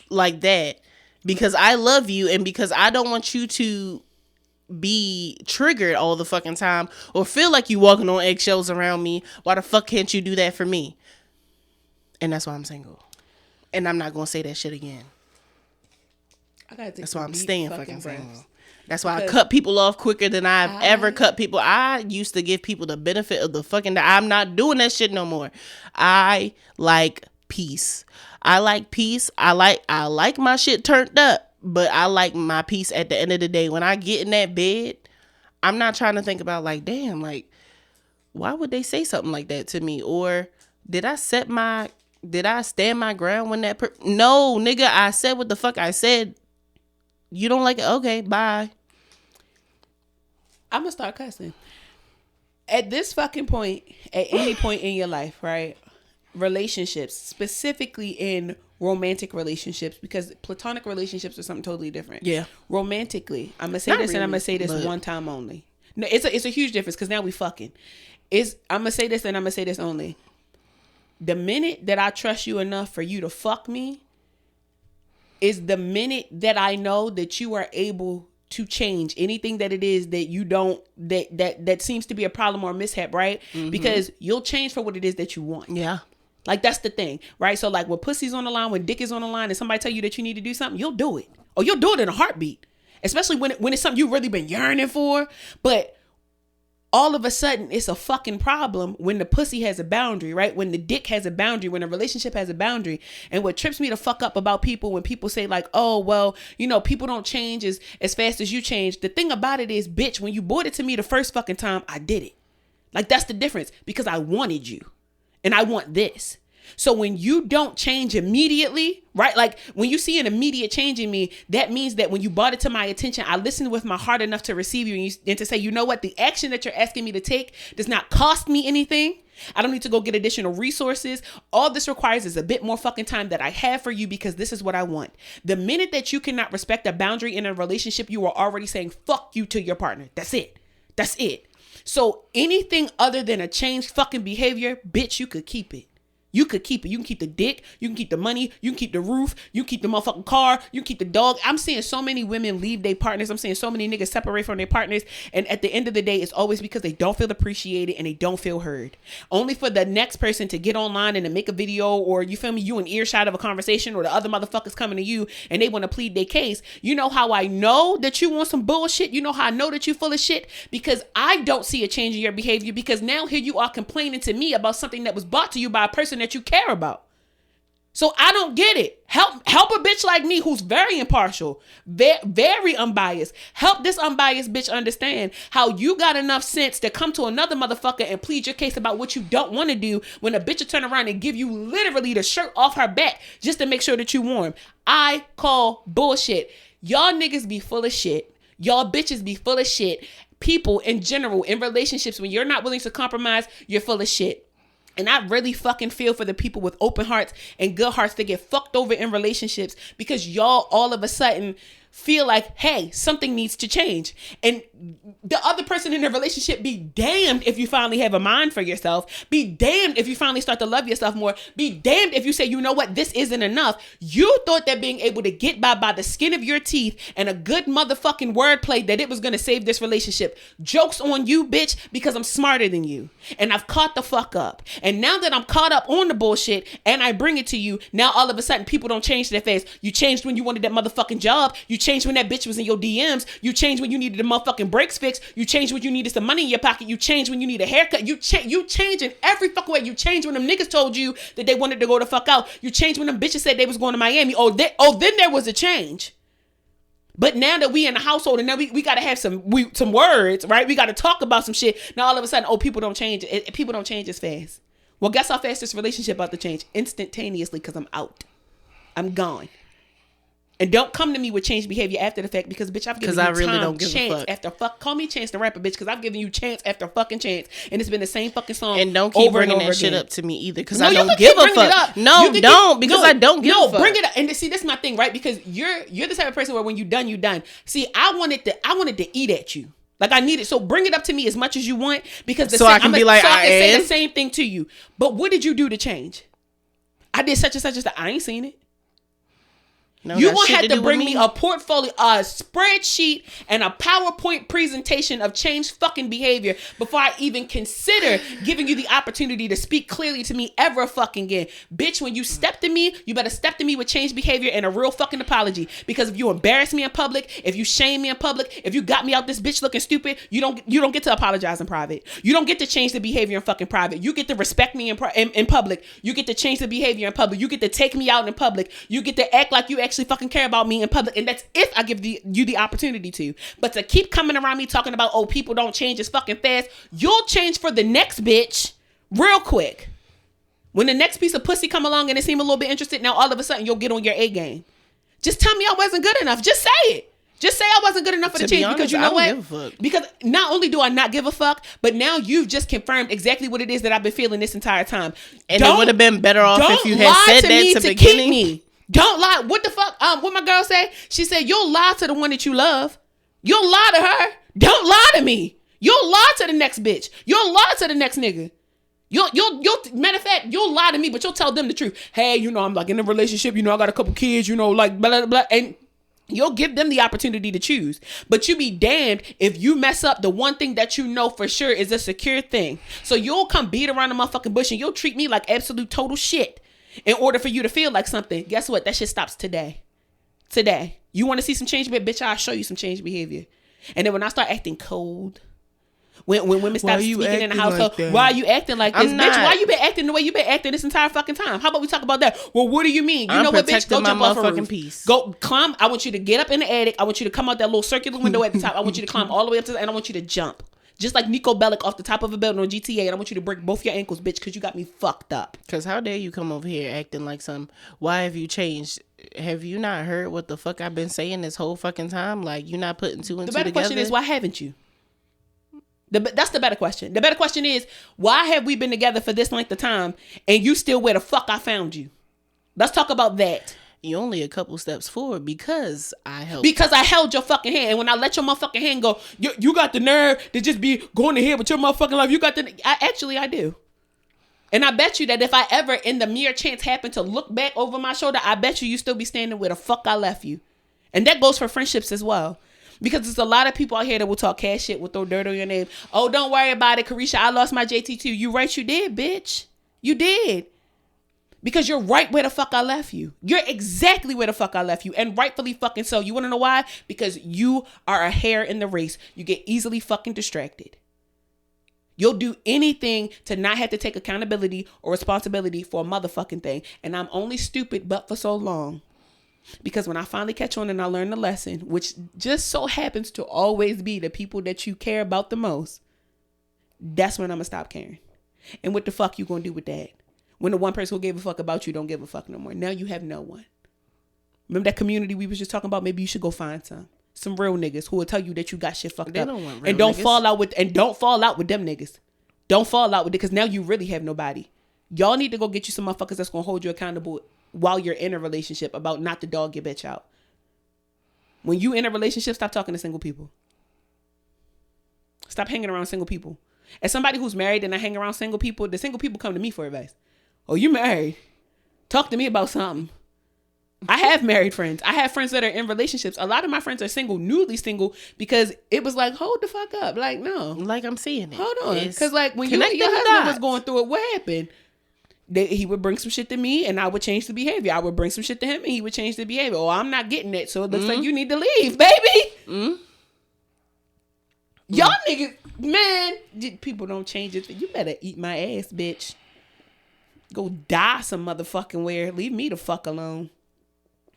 like that, because I love you and because I don't want you to be triggered all the fucking time or feel like you walking on eggshells around me, why the fuck can't you do that for me? And that's why I'm single. And I'm not gonna say that shit again. That's why I'm staying fucking single. That's why I cut people off quicker than I've ever cut people. I used to give people the benefit of the fucking... I'm not doing that shit no more. I like peace. I like peace. I like my shit turned up, but I like my peace at the end of the day. When I get in that bed, I'm not trying to think about like, damn, like, why would they say something like that to me? Or did I stand my ground when that... No, nigga, I said what the fuck I said. You don't like it? Okay, bye. I'm gonna start cussing. At this fucking point, at any point in your life, right? Relationships, specifically in romantic relationships, because platonic relationships are something totally different. Yeah. Romantically, I'm gonna say this and I'm gonna say this one time only. No, it's a huge difference because now we fucking. I'm gonna say this and I'm gonna say this only. The minute that I trust you enough for you to fuck me is the minute that I know that you are able to change anything that it is that you don't, that seems to be a problem or a mishap, right? Mm-hmm. Because you'll change for what it is that you want. Yeah. Like, that's the thing, right? So, like, when pussy's on the line, when dick is on the line, and somebody tell you that you need to do something, you'll do it. Or you'll do it in a heartbeat. Especially when it's something you've really been yearning for. But all of a sudden, it's a fucking problem when the pussy has a boundary, right? When the dick has a boundary, when a relationship has a boundary. And what trips me the fuck up about people when people say like, oh, well, you know, people don't change as fast as you change. The thing about it is, bitch, when you brought it to me the first fucking time, I did it. Like, that's the difference, because I wanted you and I want this. So when you don't change immediately, right? Like when you see an immediate change in me, that means that when you brought it to my attention, I listened with my heart enough to receive you and to say, you know what? The action that you're asking me to take does not cost me anything. I don't need to go get additional resources. All this requires is a bit more fucking time that I have for you because this is what I want. The minute that you cannot respect a boundary in a relationship, you are already saying fuck you to your partner. That's it. That's it. So anything other than a changed fucking behavior, bitch, you could keep it. You could keep it. You can keep the dick. You can keep the money. You can keep the roof. You can keep the motherfucking car. You can keep the dog. I'm seeing so many women leave their partners. I'm seeing so many niggas separate from their partners. And at the end of the day, it's always because they don't feel appreciated and they don't feel heard. Only for the next person to get online and to make a video, or you feel me, you an earshot of a conversation, or the other motherfuckers coming to you and they want to plead their case. You know how I know that you want some bullshit? You know how I know that you full of shit? Because I don't see a change in your behavior, because now here you are complaining to me about something that was brought to you by a person that you care about. So I don't get it. Help a bitch like me who's very impartial, very unbiased. Help this unbiased bitch understand how you got enough sense to come to another motherfucker and plead your case about what you don't want to do when a bitch will turn around and give you literally the shirt off her back just to make sure that you warm. I call bullshit. Y'all niggas be full of shit. Y'all bitches be full of shit. People in general, in relationships, when you're not willing to compromise, you're full of shit. And I really fucking feel for the people with open hearts and good hearts that get fucked over in relationships because y'all all of a sudden feel like, hey, something needs to change. And the other person in the relationship, be damned if you finally have a mind for yourself. Be damned if you finally start to love yourself more. Be damned if you say, you know what, this isn't enough. You thought that being able to get by the skin of your teeth and a good motherfucking wordplay that it was going to save this relationship. Joke's on you, bitch, because I'm smarter than you. And I've caught the fuck up. And now that I'm caught up on the bullshit and I bring it to you, now all of a sudden people don't change that fast. You changed when you wanted that motherfucking job. You changed when that bitch was in your DMs. You changed when you needed the motherfucking brakes fixed. You changed when you needed some money in your pocket. You changed when you need a haircut. You change in every fucking way. You changed when them niggas told you that they wanted to go the fuck out. You changed when them bitches said they was going to Miami. Then there was a change. But now that we in the household and now we got to have some words, right? We got to talk about some shit. Now all of a sudden, people don't change. People don't change as fast. Well, guess how fast this relationship about to change? Instantaneously, because I'm out. I'm gone. And don't come to me with change behavior after the fact because, bitch, I've given you really time, chance after fuck. Call me Chance the Rapper, bitch, because I've given you chance after fucking chance. And it's been the same fucking song. And don't keep bringing that shit up to me either because I don't give a fuck. No, don't because I don't give a fuck. No, bring it up. And see, that's my thing, right? Because you're the type of person where when you're done, you're done. See, I wanted to eat at you. Like I need it. So bring it up to me as much as you want because I can say the same thing to you. But what did you do to change? I did such and such. I ain't seen it. No, you won't have to bring me a portfolio, a spreadsheet, and a PowerPoint presentation of changed fucking behavior before I even consider giving you the opportunity to speak clearly to me ever fucking again. Bitch, when you step to me, you better step to me with changed behavior and a real fucking apology. Because if you embarrass me in public, if you shame me in public, if you got me out this bitch looking stupid, you don't get to apologize in private. You don't get to change the behavior in fucking private. You get to respect me in public. You get to change the behavior in public. You get to take me out in public. You get to act like you actually fucking care about me in public, and that's if I give you the opportunity to. But to keep coming around me talking about people don't change as fucking fast, you'll change for the next bitch real quick. When the next piece of pussy come along and they seem a little bit interested, now all of a sudden you'll get on your A game. Just tell me I wasn't good enough. Just say it. Just say I wasn't good enough for the change because you know what? Because not only do I not give a fuck, but now you've just confirmed exactly what it is that I've been feeling this entire time. And it would have been better off if you had said that to beginning. Me. Don't lie. What the fuck? What my girl say? She said, you'll lie to the one that you love. You'll lie to her. Don't lie to me. You'll lie to the next bitch. You'll lie to the next nigga. You'll matter of fact, you'll lie to me, but you'll tell them the truth. Hey, I'm like in a relationship, I got a couple kids, like blah, blah, blah. And you'll give them the opportunity to choose. But you be damned if you mess up the one thing that you know for sure is a secure thing. So you'll come beat around the motherfucking bush and you'll treat me like absolute total shit. In order for you to feel like something, guess what? That shit stops today. Today. You want to see some change, bitch? I'll show you some change behavior. And then when I start acting cold, when women stop speaking in the household, why are you acting like this, bitch? Why you been acting the way you been acting this entire fucking time? How about we talk about that? Well, what do you mean? You know what, bitch? Go jump off a roof. Piece. Go climb. I want you to get up in the attic. I want you to come out that little circular window at the top. I want you to climb all the way up to the, and I want you to jump. Just like Nico Bellic off the top of a building on GTA, and I want you to break both your ankles, bitch, because you got me fucked up. Because how dare you come over here acting like some, why have you changed? Have you not heard what the fuck I've been saying this whole fucking time? Like, you're not putting two and two together? The better question is, why haven't you? That's the better question. The better question is, why have we been together for this length of time, and you still where the fuck I found you? Let's talk about that. You're only a couple steps forward because I helped. Because I held your fucking hand. And when I let your motherfucking hand go, you got the nerve to just be going ahead with your motherfucking life. You got I do. And I bet you that if I ever in the mere chance happen to look back over my shoulder, I bet you still be standing where the fuck I left you. And that goes for friendships as well. Because there's a lot of people out here that will talk cash shit, will throw dirt on your name. Oh, don't worry about it, Carisha. I lost my JT too. You right, you did, bitch. You did. Because you're right where the fuck I left you. You're exactly where the fuck I left you. And rightfully fucking so. You want to know why? Because you are a hare in the race. You get easily fucking distracted. You'll do anything to not have to take accountability or responsibility for a motherfucking thing. And I'm only stupid but for so long. Because when I finally catch on and I learn the lesson, which just so happens to always be the people that you care about the most, that's when I'm going to stop caring. And what the fuck you going to do with that? When the one person who gave a fuck about you don't give a fuck no more. Now you have no one. Remember that community we was just talking about? Maybe you should go find some real niggas who will tell you that you got shit fucked up. And don't fall out with them niggas. Don't fall out with it because now you really have nobody. Y'all need to go get you some motherfuckers that's gonna hold you accountable while you're in a relationship about not to dog your bitch out. When you in a relationship, stop talking to single people. Stop hanging around single people. As somebody who's married and I hang around single people, the single people come to me for advice. Oh, you married? Talk to me about something. I have married friends. I have friends that are in relationships. A lot of my friends are single, newly single, because it was like, hold the fuck up. Like, no. Like I'm seeing it. Hold on. Because like when your husband was going through it, what happened? He would bring some shit to me and I would change the behavior. I would bring some shit to him and he would change the behavior. Oh, I'm not getting it. So it looks like you need to leave, baby. Y'all niggas, man, people don't change it. You better eat my ass, bitch. Go die some motherfucking where. Leave me the fuck alone.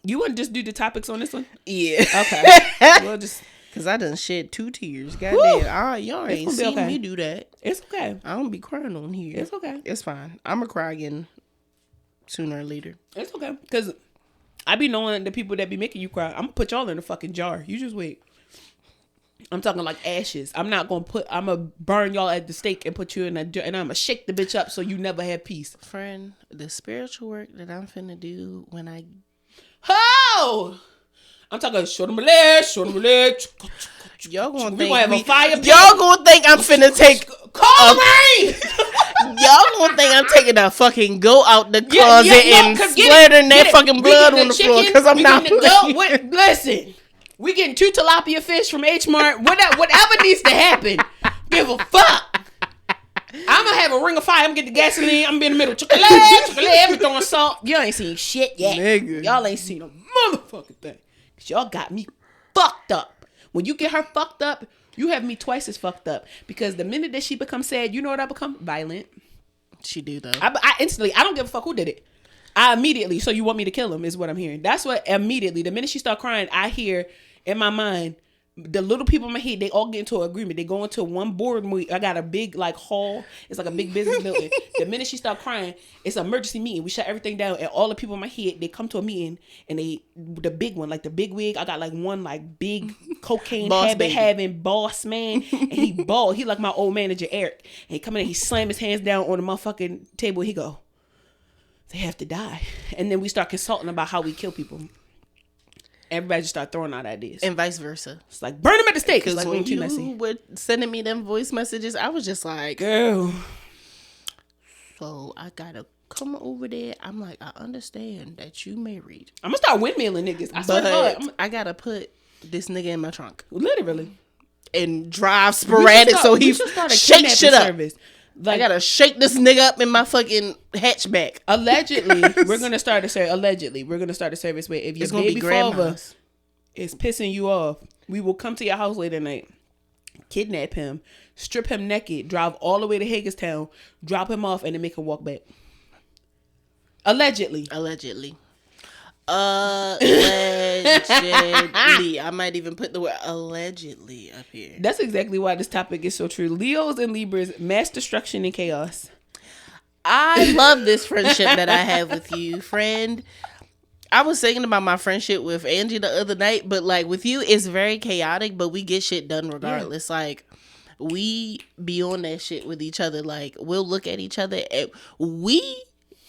You want to just do the topics on this one? Yeah. Okay. We'll just... Because I done shed 2 tears. Goddamn. Y'all ain't seen me do that. It's okay. I don't be crying on here. It's okay. It's fine. I'm going to cry again sooner or later. It's okay. Because I be knowing the people that be making you cry. I'm going to put y'all in a fucking jar. You just wait. I'm talking like ashes. I'm not going to I'm going to burn y'all at the stake and put you in a jar. And I'm going to shake the bitch up so you never have peace. Friend, the spiritual work that I'm finna do when I... Oh! I'm talking short of my leg. Y'all gonna think have a fire pit. Y'all gonna think I'm finna take... Call me! Y'all gonna think I'm taking a fucking goat out the closet and splattering that fucking blood on the floor because I'm not... Listen. We getting 2 tilapia fish from H Mart. Whatever needs to happen. Give a fuck. I'm gonna have a ring of fire. I'm gonna get the gasoline. I'm gonna be in the middle. Chocolate. I'm throwing salt. Y'all ain't seen shit yet. Nigga. Y'all ain't seen a motherfucking thing. Cause y'all got me fucked up. When you get her fucked up, you have me twice as fucked up. Because the minute that she becomes sad, you know what I become? Violent. She do though. I instantly, I don't give a fuck who did it. I immediately, so you want me to kill him is what I'm hearing. That's what immediately, the minute she start crying, I hear in my mind, the little people in my head, they all get into an agreement. They go into one board meeting. I got a big like hall. It's like a big business building. The minute she start crying, it's an emergency meeting. We shut everything down, and all the people in my head, they come to a meeting, and the big one, like the big wig. I got like one like big cocaine habit having boss man, and he bald. He like my old manager Eric. And he come in, he slam his hands down on the motherfucking table. He go, they have to die, and then we start consulting about how we kill people. Everybody just start throwing out ideas. And vice versa. It's like, burn them at the stake. Because like, when you were sending me them voice messages, I was just like, girl. So I got to come over there. I'm like, I understand that you married. I'm going to start windmilling niggas. I swear to God. I got to put this nigga in my trunk. Literally. And drive sporadic so he shake shit up. Service. Like, I gotta shake this nigga up in my fucking hatchback. Allegedly, we're gonna start a service where if your baby father is pissing you off, we will come to your house late at night, kidnap him, strip him naked, drive all the way to Hagerstown, drop him off, and then make him walk back. Allegedly. I might even put the word allegedly up here. That's exactly why this topic is so true. Leos and Libras, mass destruction and chaos. I love this friendship that I have with you, friend. I was thinking about my friendship with Angie the other night, but like with you, it's very chaotic, but we get shit done regardless. Yeah. Like we be on that shit with each other. Like we'll look at each other and we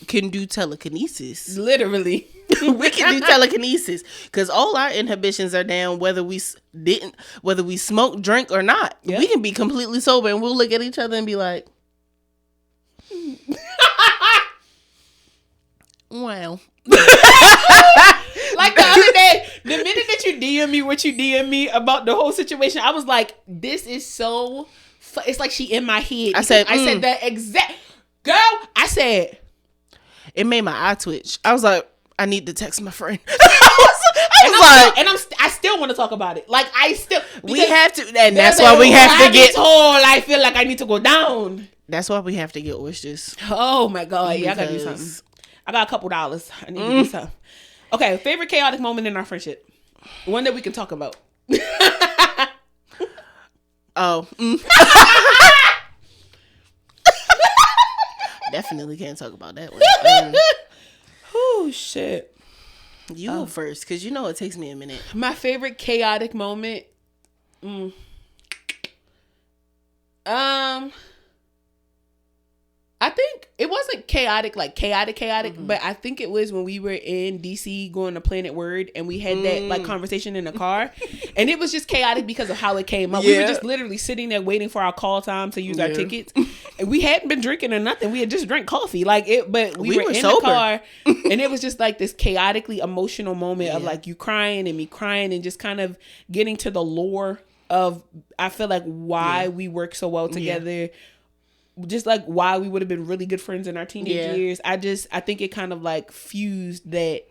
can do telekinesis. Literally. We can do telekinesis because all our inhibitions are down whether we smoke, drink or not. Yep. We can be completely sober and we'll look at each other and be like, wow. Like the other day, the minute that you DM me what you DM me about the whole situation, I was like, this is so it's like she in my head. I said that exact girl. I said it made my eye twitch. I was like, I need to text my friend. I still want to talk about it. Like we have to, and that's why we have to get. I feel like I need to go down. That's why we have to get oysters. Oh my God! Yeah, I gotta do something. I got a couple dollars. I need to do something. Okay, favorite chaotic moment in our friendship. One that we can talk about. Definitely can't talk about that one. Oh shit! You go first, because you know it takes me a minute. My favorite chaotic moment. I think it wasn't chaotic, but I think it was when we were in DC going to Planet Word and we had that like conversation in the car, and it was just chaotic because of how it came up. Yeah. We were just literally sitting there waiting for our call time to use our tickets, and we hadn't been drinking or nothing. We had just drank coffee, but we were in sober. The car, and it was just like this chaotically emotional moment of like you crying and me crying and just kind of getting to the lore of I feel like why we work so well together. Yeah. Just like why we would have been really good friends in our teenage years. I think it kind of like fused that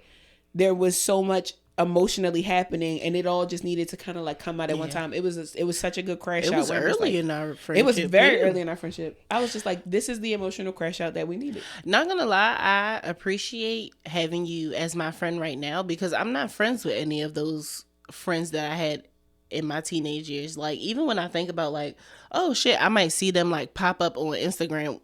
there was so much emotionally happening, and it all just needed to kind of like come out at one time. It was such a good crash out. It was early in our friendship. It was very early in our friendship. I was just like, this is the emotional crash out that we needed. Not gonna lie, I appreciate having you as my friend right now, because I'm not friends with any of those friends that I had in my teenage years. Like, even when I think about like, oh shit, I might see them like pop up on Instagram,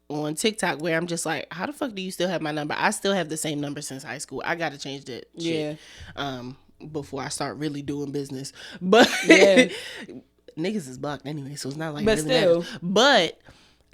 on TikTok, where I'm just like, how the fuck do you still have my number? I still have the same number since high school. I gotta change that shit. Before I start really doing business. But niggas is blocked anyway, so it's not like but really still matters. But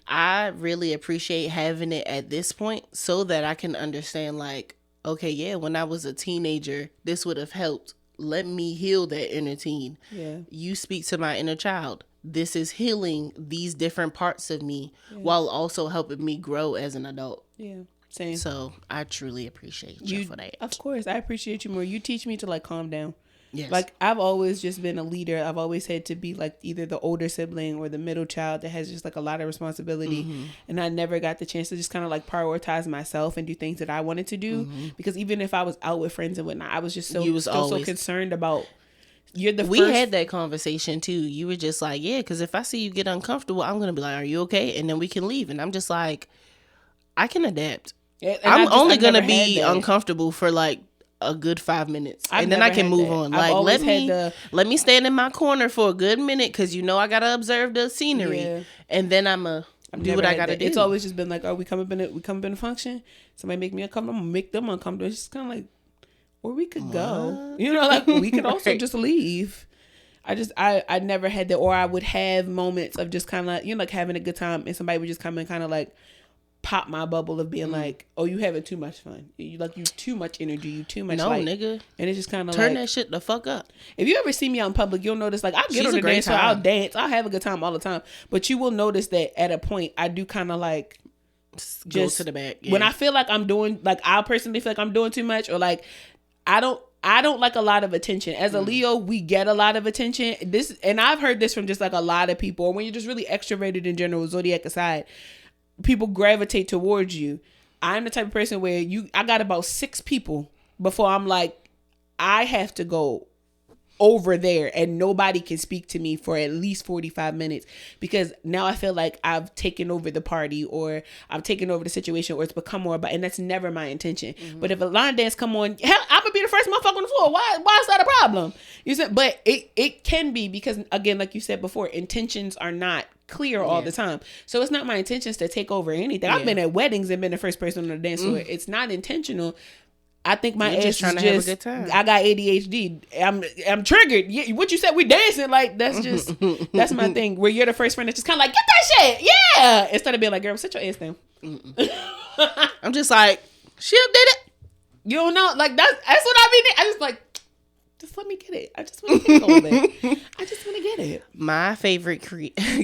I really appreciate having it at this point, so that I can understand like, okay, yeah, when I was a teenager, this would have helped. Let me heal that inner teen. Yeah. You speak to my inner child. This is healing these different parts of me while also helping me grow as an adult. Yeah. Same. So I truly appreciate you for that. Of course. I appreciate you more. You teach me to like calm down. Yes. Like, I've always just been a leader. I've always had to be like either the older sibling or the middle child that has just like a lot of responsibility. Mm-hmm. And I never got the chance to just kind of like prioritize myself and do things that I wanted to do. Mm-hmm. Because even if I was out with friends and whatnot, I was just so concerned about. We had that conversation too. You were just like, yeah, because if I see you get uncomfortable, I'm gonna be like, are you okay? And then we can leave. And I'm just like, I can adapt. Yeah, I'm only gonna be uncomfortable for like a good 5 minutes, and then I can move on. Like, let me stand in my corner for a good minute, because I gotta observe the scenery, and then I'm do what I gotta do. It's always just been like, oh, we come up in a function. Somebody make me uncomfortable, I'm gonna make them uncomfortable. It's just kind of like. Or we could go, like we could also just leave. I never had that, or I would have moments of just kind of like, like having a good time, and somebody would just come and kind of like pop my bubble of being like, oh, you having too much fun. You too much energy, you too much light. Nigga. And it's just kind of turn that shit the fuck up. If you ever see me out in public, you'll notice like I get on the dance floor, I'll dance, I'll have a good time all the time. But you will notice that at a point I do kind of like just go to the back. Yeah. When I feel like I'm doing, like I personally feel like I'm doing too much, or like I don't like a lot of attention. As a Leo, we get a lot of attention. And I've heard this from just like a lot of people. Or when you're just really extroverted in general, zodiac aside, people gravitate towards you. I'm the type of person where I got about 6 people before I'm like, I have to go over there and nobody can speak to me for at least 45 minutes, because now I feel like I've taken over the party, or I've taken over the situation, or it's become more about, and that's never my intention. Mm-hmm. But if a line dance come on, hell, I'm gonna be the first motherfucker on the floor. Why is that a problem? You said, but it can be, because again, like you said before, intentions are not clear all the time. So it's not my intentions to take over anything. I've been at weddings and been the first person on the dance floor. It's not intentional. I think my ass is just, have a good time. I got ADHD. I'm triggered. What you said, we dancing, like that's my thing. Where you're the first friend that's just kind of like, get that shit, yeah. Instead of being like, girl, sit your ass down. I'm just like, she did it. You don't know, like that's what I mean. I just like, just let me get it. I just want to get it. I just want to get it. My favorite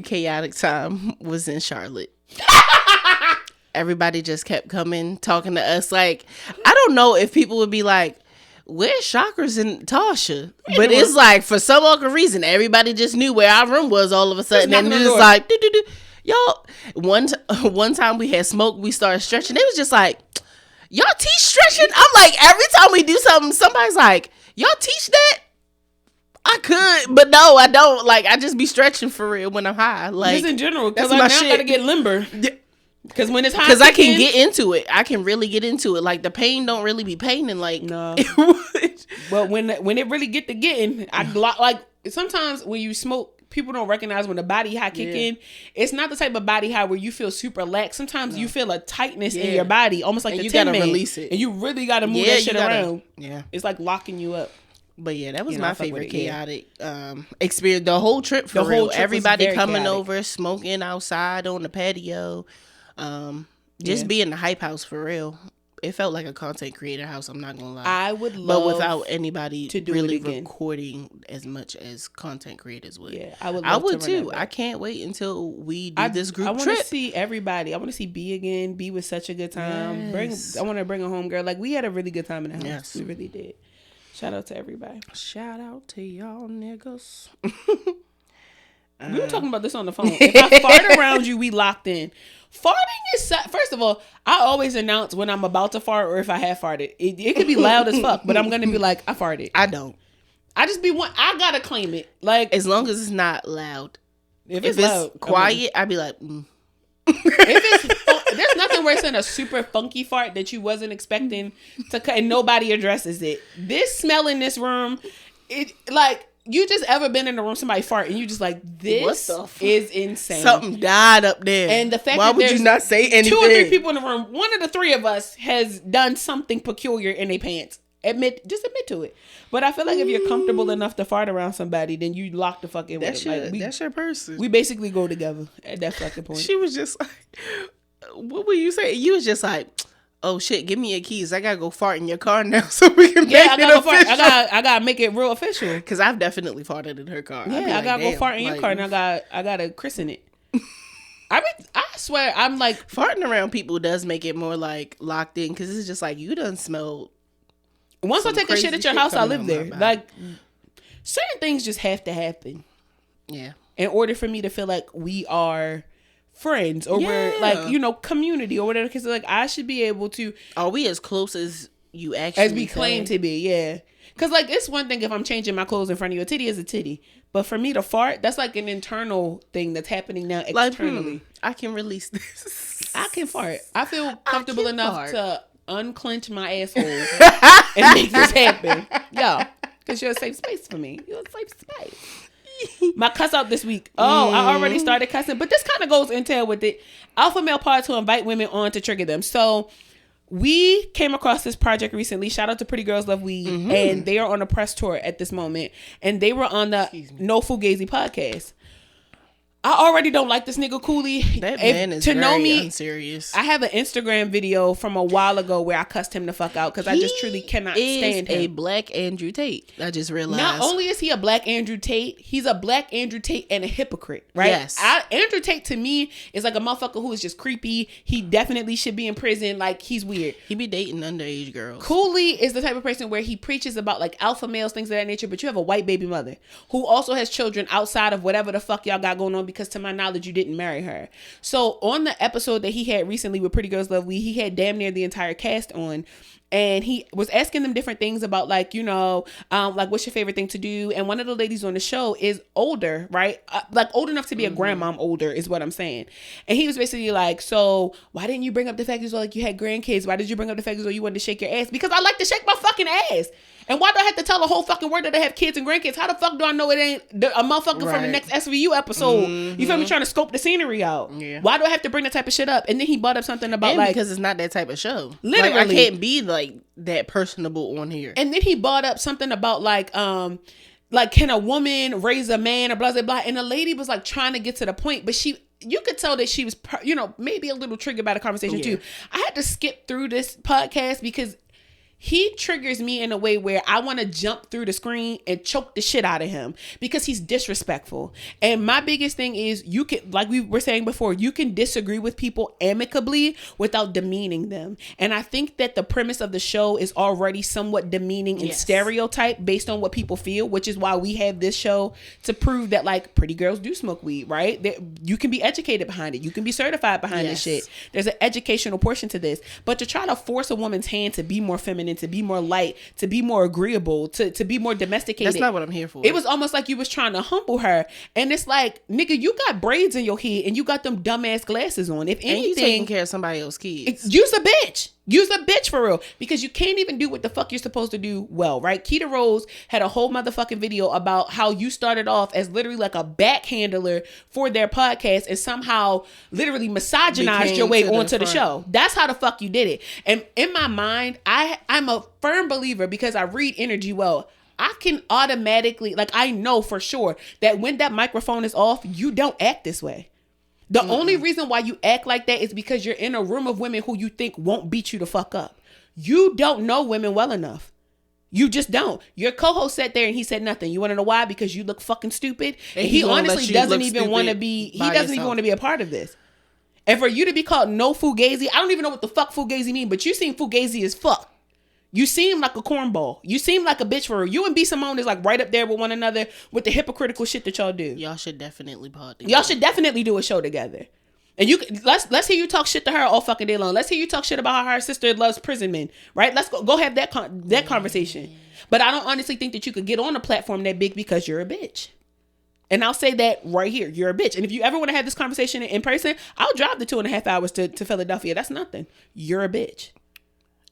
chaotic time was in Charlotte. Everybody just kept coming, talking to us. Like, I don't know if people would be like, where's Chakras and Tasha? But it's like, for some fucking reason, everybody just knew where our room was all of a sudden. And it's just like, do. Y'all, one time we had smoke, we started stretching. It was just like, y'all teach stretching? I'm like, every time we do something, somebody's like, y'all teach that? I could, but no, I don't. Like, I just be stretching for real when I'm high. Like, just in general, because I now gotta get limber. Yeah. Because when it's hot, because I can get into it. I can really get into it. Like, the pain don't really be paining. Like, no. But when it really get to getting, like sometimes when you smoke, people don't recognize when the body high kick in. It's not the type of body high where you feel super lax. Sometimes you feel a tightness in your body, almost like you gotta release it, and you really gotta move that shit around. Yeah, it's like locking you up. But yeah, that was my favorite chaotic experience. The whole trip, for real. Everybody coming over, smoking outside on the patio. Just be in the hype house, for real. It felt like a content creator house, I'm not gonna lie. I would love, but without anybody to do really recording as much as content creators would. Yeah, I would too. I can't wait until we do this group trip. I want to see everybody. I want to see B again. B was such a good time. Yes. I want to bring a home girl. Like, we had a really good time in the house. Yes. We really did. Shout out to everybody. Shout out to y'all niggas. We were talking about this on the phone. If I fart around you, we locked in. Farting is, first of all, I always announce when I'm about to fart or if I have farted. It could be loud as fuck, but I'm going to be like, I farted. I don't. I just be one. I got to claim it. Like, as long as it's not loud. If it's loud, quiet, I'd be like, There's nothing worse than a super funky fart that you wasn't expecting to, and nobody addresses it. This smell in this room, it like, you just ever been in a room, somebody fart, and you just like, this is insane. Something died up there. And the fact why that would you not say anything? 2 or 3 people in the room, one of the 3 of us has done something peculiar in their pants. Admit to it. But I feel like if you're comfortable enough to fart around somebody, then you lock the fuck in with it. Like, that's your person. We basically go together at that fucking point. She was just like, what were you saying? You was just like, oh shit, give me your keys. I gotta go fart in your car now so we can make it official. I gotta make it real official. Because I've definitely farted in her car. Yeah, I gotta go fart in your car, and I gotta christen it. I swear, I'm like, farting around people does make it more like locked in, because it's just like, you done smelled. Once I take a shit at your house, I live there. Like, certain things just have to happen. Yeah. In order for me to feel like we are friends, or we're like, you know, community or whatever. Because like, I should be able to. Are we as close as you actually as we claim to be? Yeah. Because like, it's one thing if I'm changing my clothes in front of you. A titty is a titty. But for me to fart, that's like an internal thing that's happening now externally. Like, I can release this. I can fart. I feel comfortable enough to unclench my asshole and make this happen. Yo, because you're a safe space for me. You're a safe space. My cuss out this week. I already started cussing, but this kind of goes into with it. Alpha male parts who invite women on to trigger them. So we came across this project recently. Shout out to Pretty Girls Love Weed. And they are on a press tour at this moment. And they were on the No Fugazi podcast. I already don't like this nigga Cooley. That man is very unserious. I have an Instagram video from a while ago where I cussed him the fuck out because I just truly cannot stand him. He is a black Andrew Tate. I just realized. Not only is he a black Andrew Tate, he's a black Andrew Tate and a hypocrite, right? Yes. Andrew Tate to me is like a motherfucker who is just creepy. He definitely should be in prison. Like, he's weird. He be dating underage girls. Cooley is the type of person where he preaches about like alpha males, things of that nature, but you have a white baby mother who also has children outside of whatever the fuck y'all got going on, because to my knowledge you didn't marry her. So on the episode that he had recently with Pretty Girls Love Weed, he had damn near the entire cast on, and he was asking them different things about like, you know, like what's your favorite thing to do. And one of the ladies on the show is older, right? Like old enough to be a grandmom older is what I'm saying. And he was basically like, so why didn't you bring up the fact that like you had grandkids? Why did you bring up the fact that you wanted to shake your ass? Because I like to shake my fucking ass. And why do I have to tell the whole fucking word that I have kids and grandkids? How the fuck do I know it ain't a motherfucker from the next SVU episode? You feel me? Trying to scope the scenery out. Yeah. Why do I have to bring that type of shit up? And then he brought up something about like, because it's not that type of show. Literally, like, I can't be like that personable on here. And then he brought up something about like can a woman raise a man or blah blah blah. And the lady was like trying to get to the point, but you could tell that she was, you know, maybe a little triggered by the conversation too. I had to skip through this podcast because he triggers me in a way where I want to jump through the screen and choke the shit out of him because he's disrespectful. And my biggest thing is, you can, like we were saying before, you can disagree with people amicably without demeaning them. And I think that the premise of the show is already somewhat demeaning and stereotype based on what people feel, which is why we have this show to prove that like pretty girls do smoke weed, right? That you can be educated behind it. You can be certified behind this shit. There's an educational portion to this. But to try to force a woman's hand to be more feminine, to be more light, to be more agreeable, to be more domesticated. That's not what I'm here for. It was almost like you was trying to humble her. And it's like, nigga, you got braids in your head and you got them dumbass glasses on. If anything, and you taking care of somebody else's kids. Use a bitch. Use a bitch for real. Because you can't even do what the fuck you're supposed to do well, right? Keita Rose had a whole motherfucking video about how you started off as literally like a backhandler for their podcast and somehow literally misogynized your way onto the show. That's how the fuck you did it. And in my mind, I'm a firm believer, because I read energy well, I can automatically, like, I know for sure that when that microphone is off, you don't act this way. The only reason why you act like that is because you're in a room of women who you think won't beat you the fuck up. You don't know women well enough. You just don't. Your co-host sat there and he said nothing. You want to know why? Because you look fucking stupid. And he honestly doesn't even want to be, he doesn't even want to be a part of this. And for you to be called no fugazi, I don't even know what the fuck fugazi mean, but you seem fugazi as fuck. You seem like a cornball. You seem like a bitch for her. You and B. Simone is like right up there with one another with the hypocritical shit that y'all do. Y'all should definitely pod together. Y'all should definitely do a show together. And let's hear you talk shit to her all fucking day long. Let's hear you talk shit about how her sister loves prison men, right? Let's go have that conversation. But I don't honestly think that you could get on a platform that big because you're a bitch. And I'll say that right here. You're a bitch. And if you ever want to have this conversation in person, I'll drive the 2.5 hours to Philadelphia. That's nothing. You're a bitch.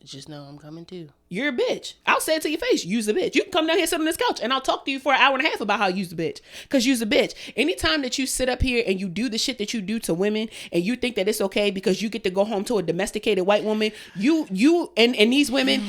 Just know I'm coming too. You're a bitch. I'll say it to your face. You's a bitch. You can come down here, sit on this couch, and I'll talk to you for an hour and a half about how you's a bitch. Because you's a bitch. Anytime that you sit up here and you do the shit that you do to women, and you think that it's okay because you get to go home to a domesticated white woman, you and these women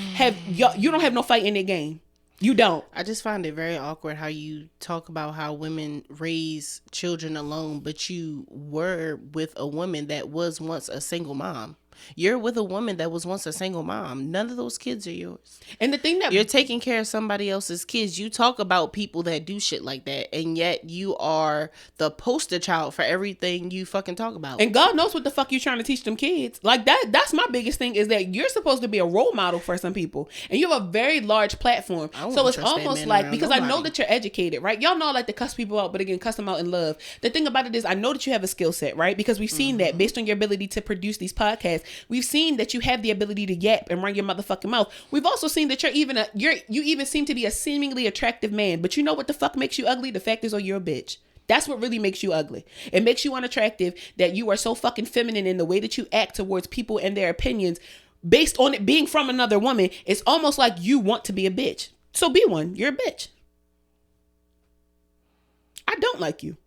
you don't have no fight in their game. You don't. I just find it very awkward how you talk about how women raise children alone, but you were with a woman that was once a single mom. You're with a woman that was once a single mom. None of those kids are yours. And the thing that you're taking care of somebody else's kids. You talk about people that do shit like that, and yet you are the poster child for everything you fucking talk about. And God knows what the fuck you trying to teach them kids. Like that's my biggest thing, is that you're supposed to be a role model for some people, and you have a very large platform. So it's almost like, because I know that you're educated, right? Y'all know I like to cuss people out, but again, cuss them out in love. The thing about it is, I know that you have a skill set, right? Because we've seen that based on your ability to produce these podcasts. We've seen that you have the ability to yap and run your motherfucking mouth. We've also seen that you even seem to be a seemingly attractive man. But you know what the fuck makes you ugly? The fact is, you're a bitch. That's what really makes you ugly. It makes you unattractive, that you are so fucking feminine in the way that you act towards people and their opinions based on it being from another woman. It's almost like you want to be a bitch. So be one. You're a bitch. I don't like you.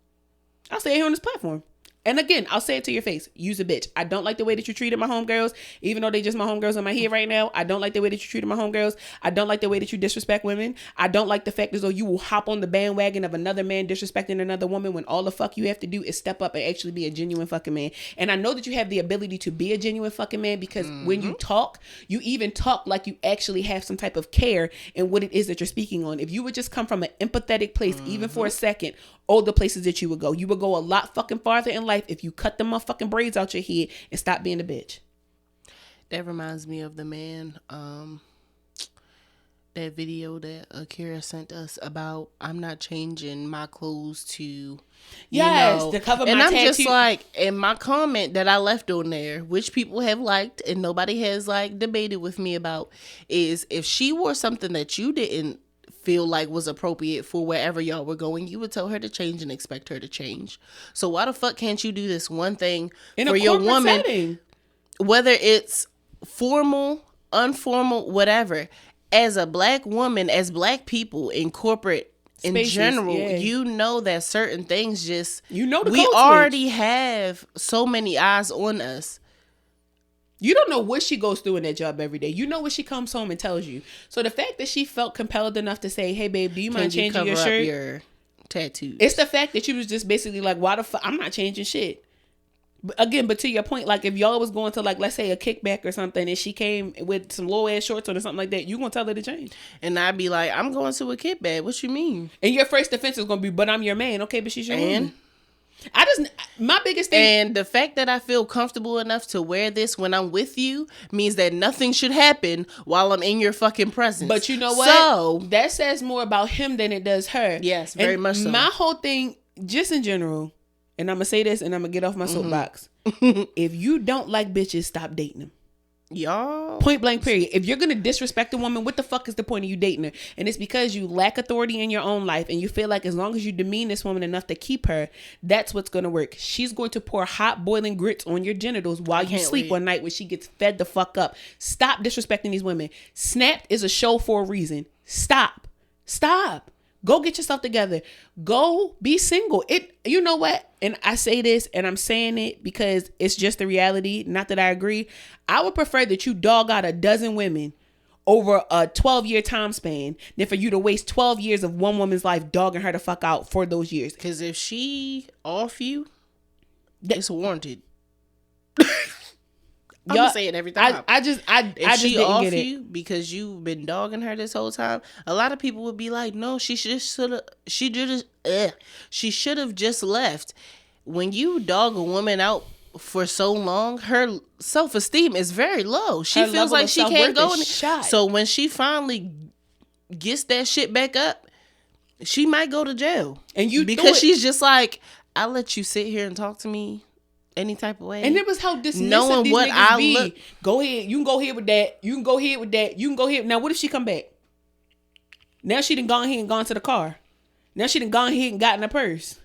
I'll say it here on this platform. And again, I'll say it to your face. You's a bitch. I don't like the way that you treated my homegirls, even though they just my homegirls in my head right now. I don't like the way that you treated my homegirls. I don't like the way that you disrespect women. I don't like the fact as though you will hop on the bandwagon of another man disrespecting another woman when all the fuck you have to do is step up and actually be a genuine fucking man. And I know that you have the ability to be a genuine fucking man, because when you talk, you even talk like you actually have some type of care in what it is that you're speaking on. If you would just come from an empathetic place, even for a second, all the places that you would go a lot fucking farther in life if you cut the motherfucking braids out your head and stop being a bitch. That reminds me of the man, that video that Akira sent us about, I'm not changing my clothes to, to cover my tattoo. And I'm just like, and my comment that I left on there, which people have liked and nobody has like debated with me about, is if she wore something that you didn't feel like was appropriate for wherever y'all were going, you would tell her to change and expect her to change. So why the fuck can't you do this one thing for your woman setting? Whether it's formal, informal, whatever. As a black woman, as black people in corporate in general, you know that certain things just, we already have so many eyes on us. You don't know what she goes through in that job every day. You know what she comes home and tells you. So the fact that she felt compelled enough to say, hey, babe, do you mind changing your shirt? Your tattoos. It's the fact that she was just basically like, why the fuck? I'm not changing shit. But to your point, like if y'all was going to like, let's say a kickback or something, and she came with some low ass shorts on or something like that, you gonna tell her to change. And I'd be like, I'm going to a kickback. What you mean? And your first defense is gonna be, but I'm your man. Okay, but she's your woman. My biggest thing, and the fact that I feel comfortable enough to wear this when I'm with you means that nothing should happen while I'm in your fucking presence. But you know what? So that says more about him than it does her. Yes, very much so. My whole thing, just in general, and I'm gonna say this and I'm gonna get off my soapbox. If you don't like bitches, stop dating them. Y'all. Point blank period. If you're gonna disrespect a woman, what the fuck is the point of you dating her? And it's because you lack authority in your own life, and you feel like as long as you demean this woman enough to keep her, that's what's gonna work. She's going to pour hot boiling grits on your genitals while you sleep one night when she gets fed the fuck up. Stop disrespecting these women. Snapped is a show for a reason. Stop. Go get yourself together. Go be single. You know what? And I say this and I'm saying it because it's just the reality. Not that I agree. I would prefer that you dog out a dozen women over a 12-year time span than for you to waste 12 years of one woman's life dogging her the fuck out for those years. Because if she you, it's warranted. I'm gonna say it every time. I just she didn't off get it. you because you've been dogging her this whole time. A lot of people would be like, "No, she should have just left." When you dog a woman out for so long, her self-esteem is very low. She feels like she can't go in. So when she finally gets that shit back up, she might go to jail. And you because she's just like, I let you sit here and talk to me any type of way. And it was how dismissive knowing these what niggas be. Go ahead. You can go ahead with that. You can go ahead with that. You can go ahead. Now, what if she come back? Now she done gone ahead and gone to the car. Now she done gone ahead and gotten a purse.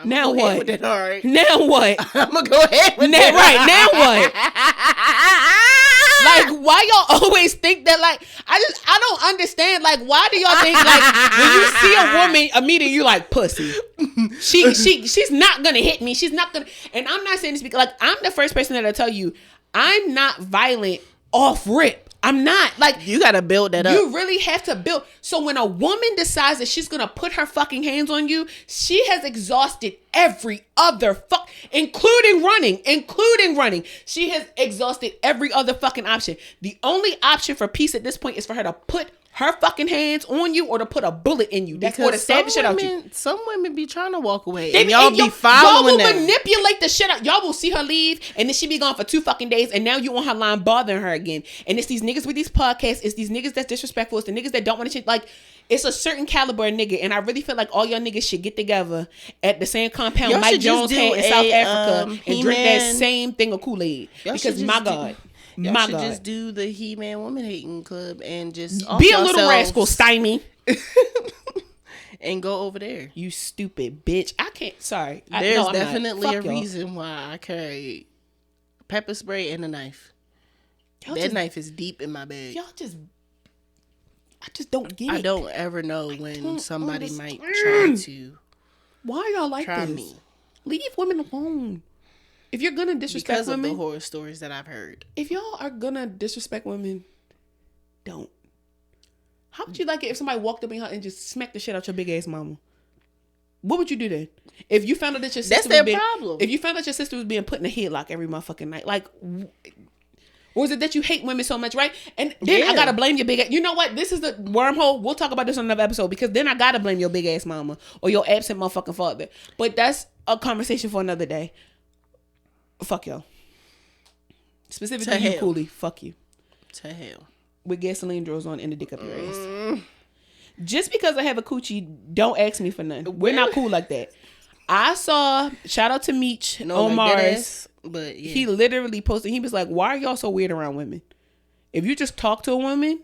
Now what? That, all right. Now what? I'm gonna go ahead with that. Right. Now what? Like, why y'all always think that? Like, I don't understand. Like, why do y'all think like when you see a woman immediately you like pussy? She's not gonna hit me. She's not gonna. And I'm not saying this because like I'm the first person that'll tell you I'm not violent off rip. I'm not. Like, you gotta build that up. You really have to build. So when a woman decides that she's gonna put her fucking hands on you, she has exhausted every other including running. She has exhausted every other fucking option. The only option for peace at this point is for her to put her fucking hands on you or to put a bullet in you. That's or to stab the shit out you. Some women be trying to walk away and y'all be following them. Y'all will manipulate the shit out. Y'all will see her leave and then she be gone for 2 fucking days and now you on her line bothering her again. And it's these niggas with these podcasts. It's these niggas that's disrespectful. It's the niggas that don't want to shit. Like, it's a certain caliber of nigga. And I really feel like all y'all niggas should get together at the same compound y'all Mike Jones had in South Africa and drink that same thing of Kool-Aid. Because my God. Y'all should just do the He-Man Woman Hating Club and just be a little rascal, stymie. And go over there. You stupid bitch. I can't. Sorry. There's definitely a reason why I carry pepper spray and a knife. That knife is deep in my bag. I just don't get it. I don't ever know when somebody might try to. Why y'all like this? Me. Leave women alone. If you're gonna disrespect women, because of the horror stories that I've heard. If y'all are gonna disrespect women, don't. How would you like it if somebody walked up in her and just smacked the shit out your big ass mama? What would you do then? If you found out that your sister problem. If you found out your sister was being put in a headlock every motherfucking night, like, or is it that you hate women so much, right? And then I gotta blame your big ass. You know what? This is the wormhole. We'll talk about this on another episode because then I gotta blame your big ass mama or your absent motherfucking father. But that's a conversation for another day. Fuck y'all. Specifically you, Cooley. Fuck you. To hell. With gasoline drills on and the dick up your ass. Just because I have a coochie, don't ask me for nothing. We're not cool like that. I saw, shout out to Meech on Mars. But yeah. He literally posted, he was like, why are y'all so weird around women? If you just talk to a woman,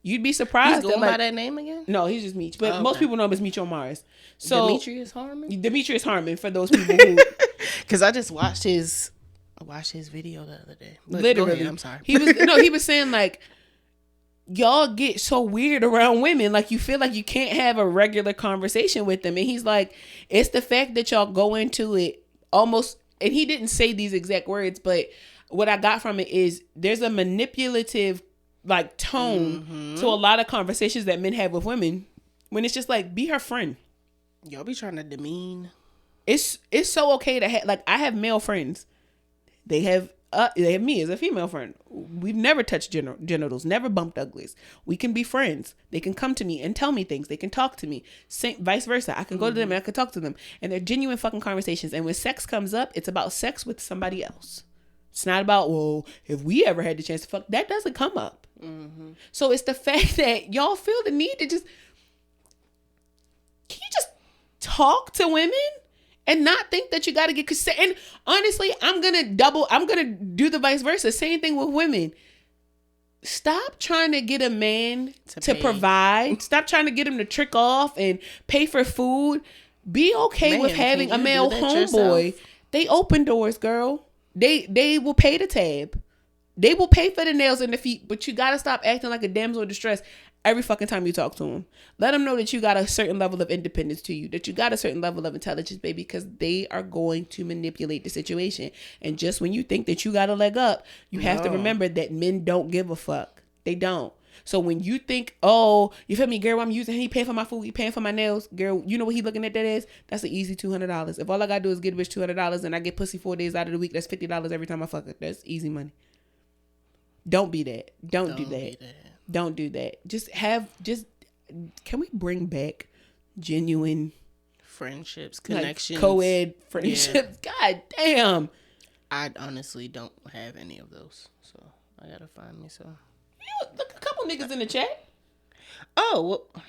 you'd be surprised. He's going by that name again? No, he's just Meech. But most people know him as Meech on Mars. So Demetrius Harmon? Demetrius Harmon, for those people who... Because I just watched his video the other day. But literally. Ahead, I'm sorry. He was saying like, y'all get so weird around women. Like, you feel like you can't have a regular conversation with them. And he's like, it's the fact that y'all go into it almost, and he didn't say these exact words, but what I got from it is there's a manipulative like tone to a lot of conversations that men have with women when it's just like, be her friend. Y'all be trying to demean. It's so okay to have, like, I have male friends. They have me as a female friend. We've never touched genitals, never bumped uglies. We can be friends. They can come to me and tell me things. They can talk to me. Vice versa. I can go to them and I can talk to them. And they're genuine fucking conversations. And when sex comes up, it's about sex with somebody else. It's not about, well, if we ever had the chance to fuck. That doesn't come up. Mm-hmm. So it's the fact that y'all feel the need to just... Can you just talk to women? And not think that you got to get consent. And honestly, I'm going to do the vice versa. Same thing with women. Stop trying to get a man to provide. Stop trying to get him to trick off and pay for food. Be okay with having a male homeboy. They open doors, girl. They will pay the tab. They will pay for the nails and the feet. But you got to stop acting like a damsel in distress every fucking time you talk to them. Let them know that you got a certain level of independence to you, that you got a certain level of intelligence, baby, because they are going to manipulate the situation. And just when you think that you got a leg up, you have to remember that men don't give a fuck. They don't. So when you think, oh, you feel me, girl, I'm using, he paying for my food, he paying for my nails, girl, you know what he looking at that as? That's an easy $200. If all I gotta do is get a bitch $200 and I get pussy 4 days out of the week, that's $50 every time I fuck it. That's easy money. Don't be that. Don't do that. Don't do that. Can we bring back genuine friendships, connections, like co-ed friendships? Yeah. God damn. I honestly don't have any of those, so I gotta find me some. Look, a couple niggas in the chat. Oh, well.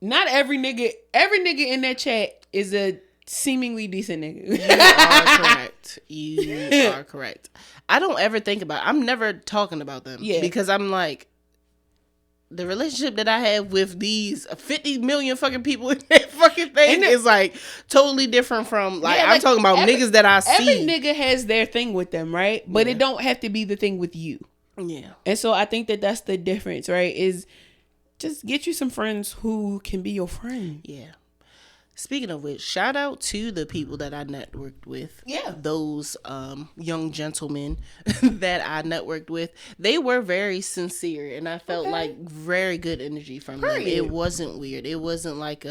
Not every nigga in that chat is a seemingly decent nigga. You are correct. I don't ever think about it. I'm never talking about them. Yeah. Because I'm like, the relationship that I have with these 50 million fucking people in that fucking thing is like totally different from like, I'm talking about niggas that I see. Every nigga has their thing with them, right? But it don't have to be the thing with you. Yeah. And so I think that that's the difference, right? Is just get you some friends who can be your friend. Yeah. Speaking of which, shout out to the people that I networked with. Yeah. Those young gentlemen that I networked with. They were very sincere, and I felt like very good energy from them. It wasn't weird. It wasn't like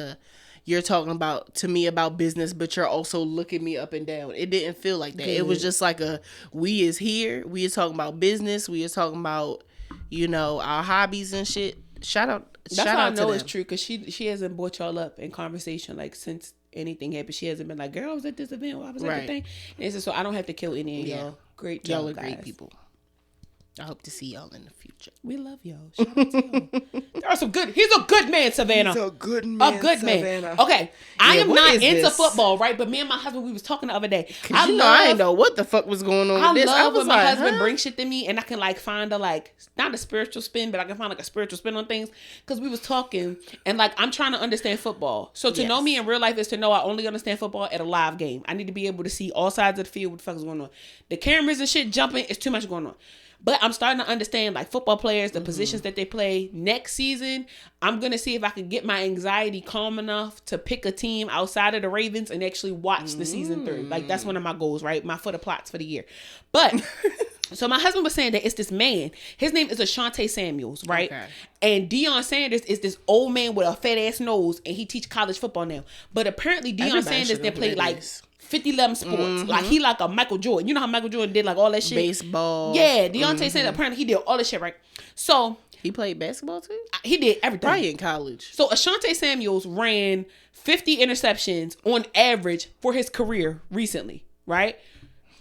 you're talking to me about business, but you're also looking me up and down. It didn't feel like that. Good. It was just like we is here. We is talking about business. We is talking about, our hobbies and shit. Shout out. That's how I know it's true, because she hasn't brought y'all up in conversation like since anything happened. She hasn't been like, girl, I was at this event, I was at the thing. And so I don't have to kill any of y'all. Great job, y'all are guys. great people. I hope to see y'all in the future. We love y'all. Shout out to y'all. There are some good. He's a good man, Savannah. He's a good man. Savannah. Okay, I am not into football, right? But me and my husband, we was talking the other day. I didn't know what the fuck was going on with this. I love when my husband brings shit to me, and I can like find not a spiritual spin, but I can find like a spiritual spin on things. Because we was talking, and like I'm trying to understand football. So to know me in real life is to know I only understand football at a live game. I need to be able to see all sides of the field. What the fuck is going on? The cameras and shit jumping. It's too much going on. But I'm starting to understand like football players, the positions that they play. Next season, I'm going to see if I can get my anxiety calm enough to pick a team outside of the Ravens and actually watch the season through. Like that's one of my goals, right? My foot of plots for the year. But so my husband was saying that it's this man. His name is Ashante Samuels, right? Okay. And Deion Sanders is this old man with a fat ass nose, and he teach college football now. But apparently Deion Sanders then played like 50-11 sports. Like he like a Michael Jordan. You know how Michael Jordan did like all that shit? Baseball. Yeah, Deontay Sanders, apparently he did all this shit, right? So he played basketball too? He did everything. Probably in college. So Ashante Samuels ran 50 interceptions on average for his career recently, right?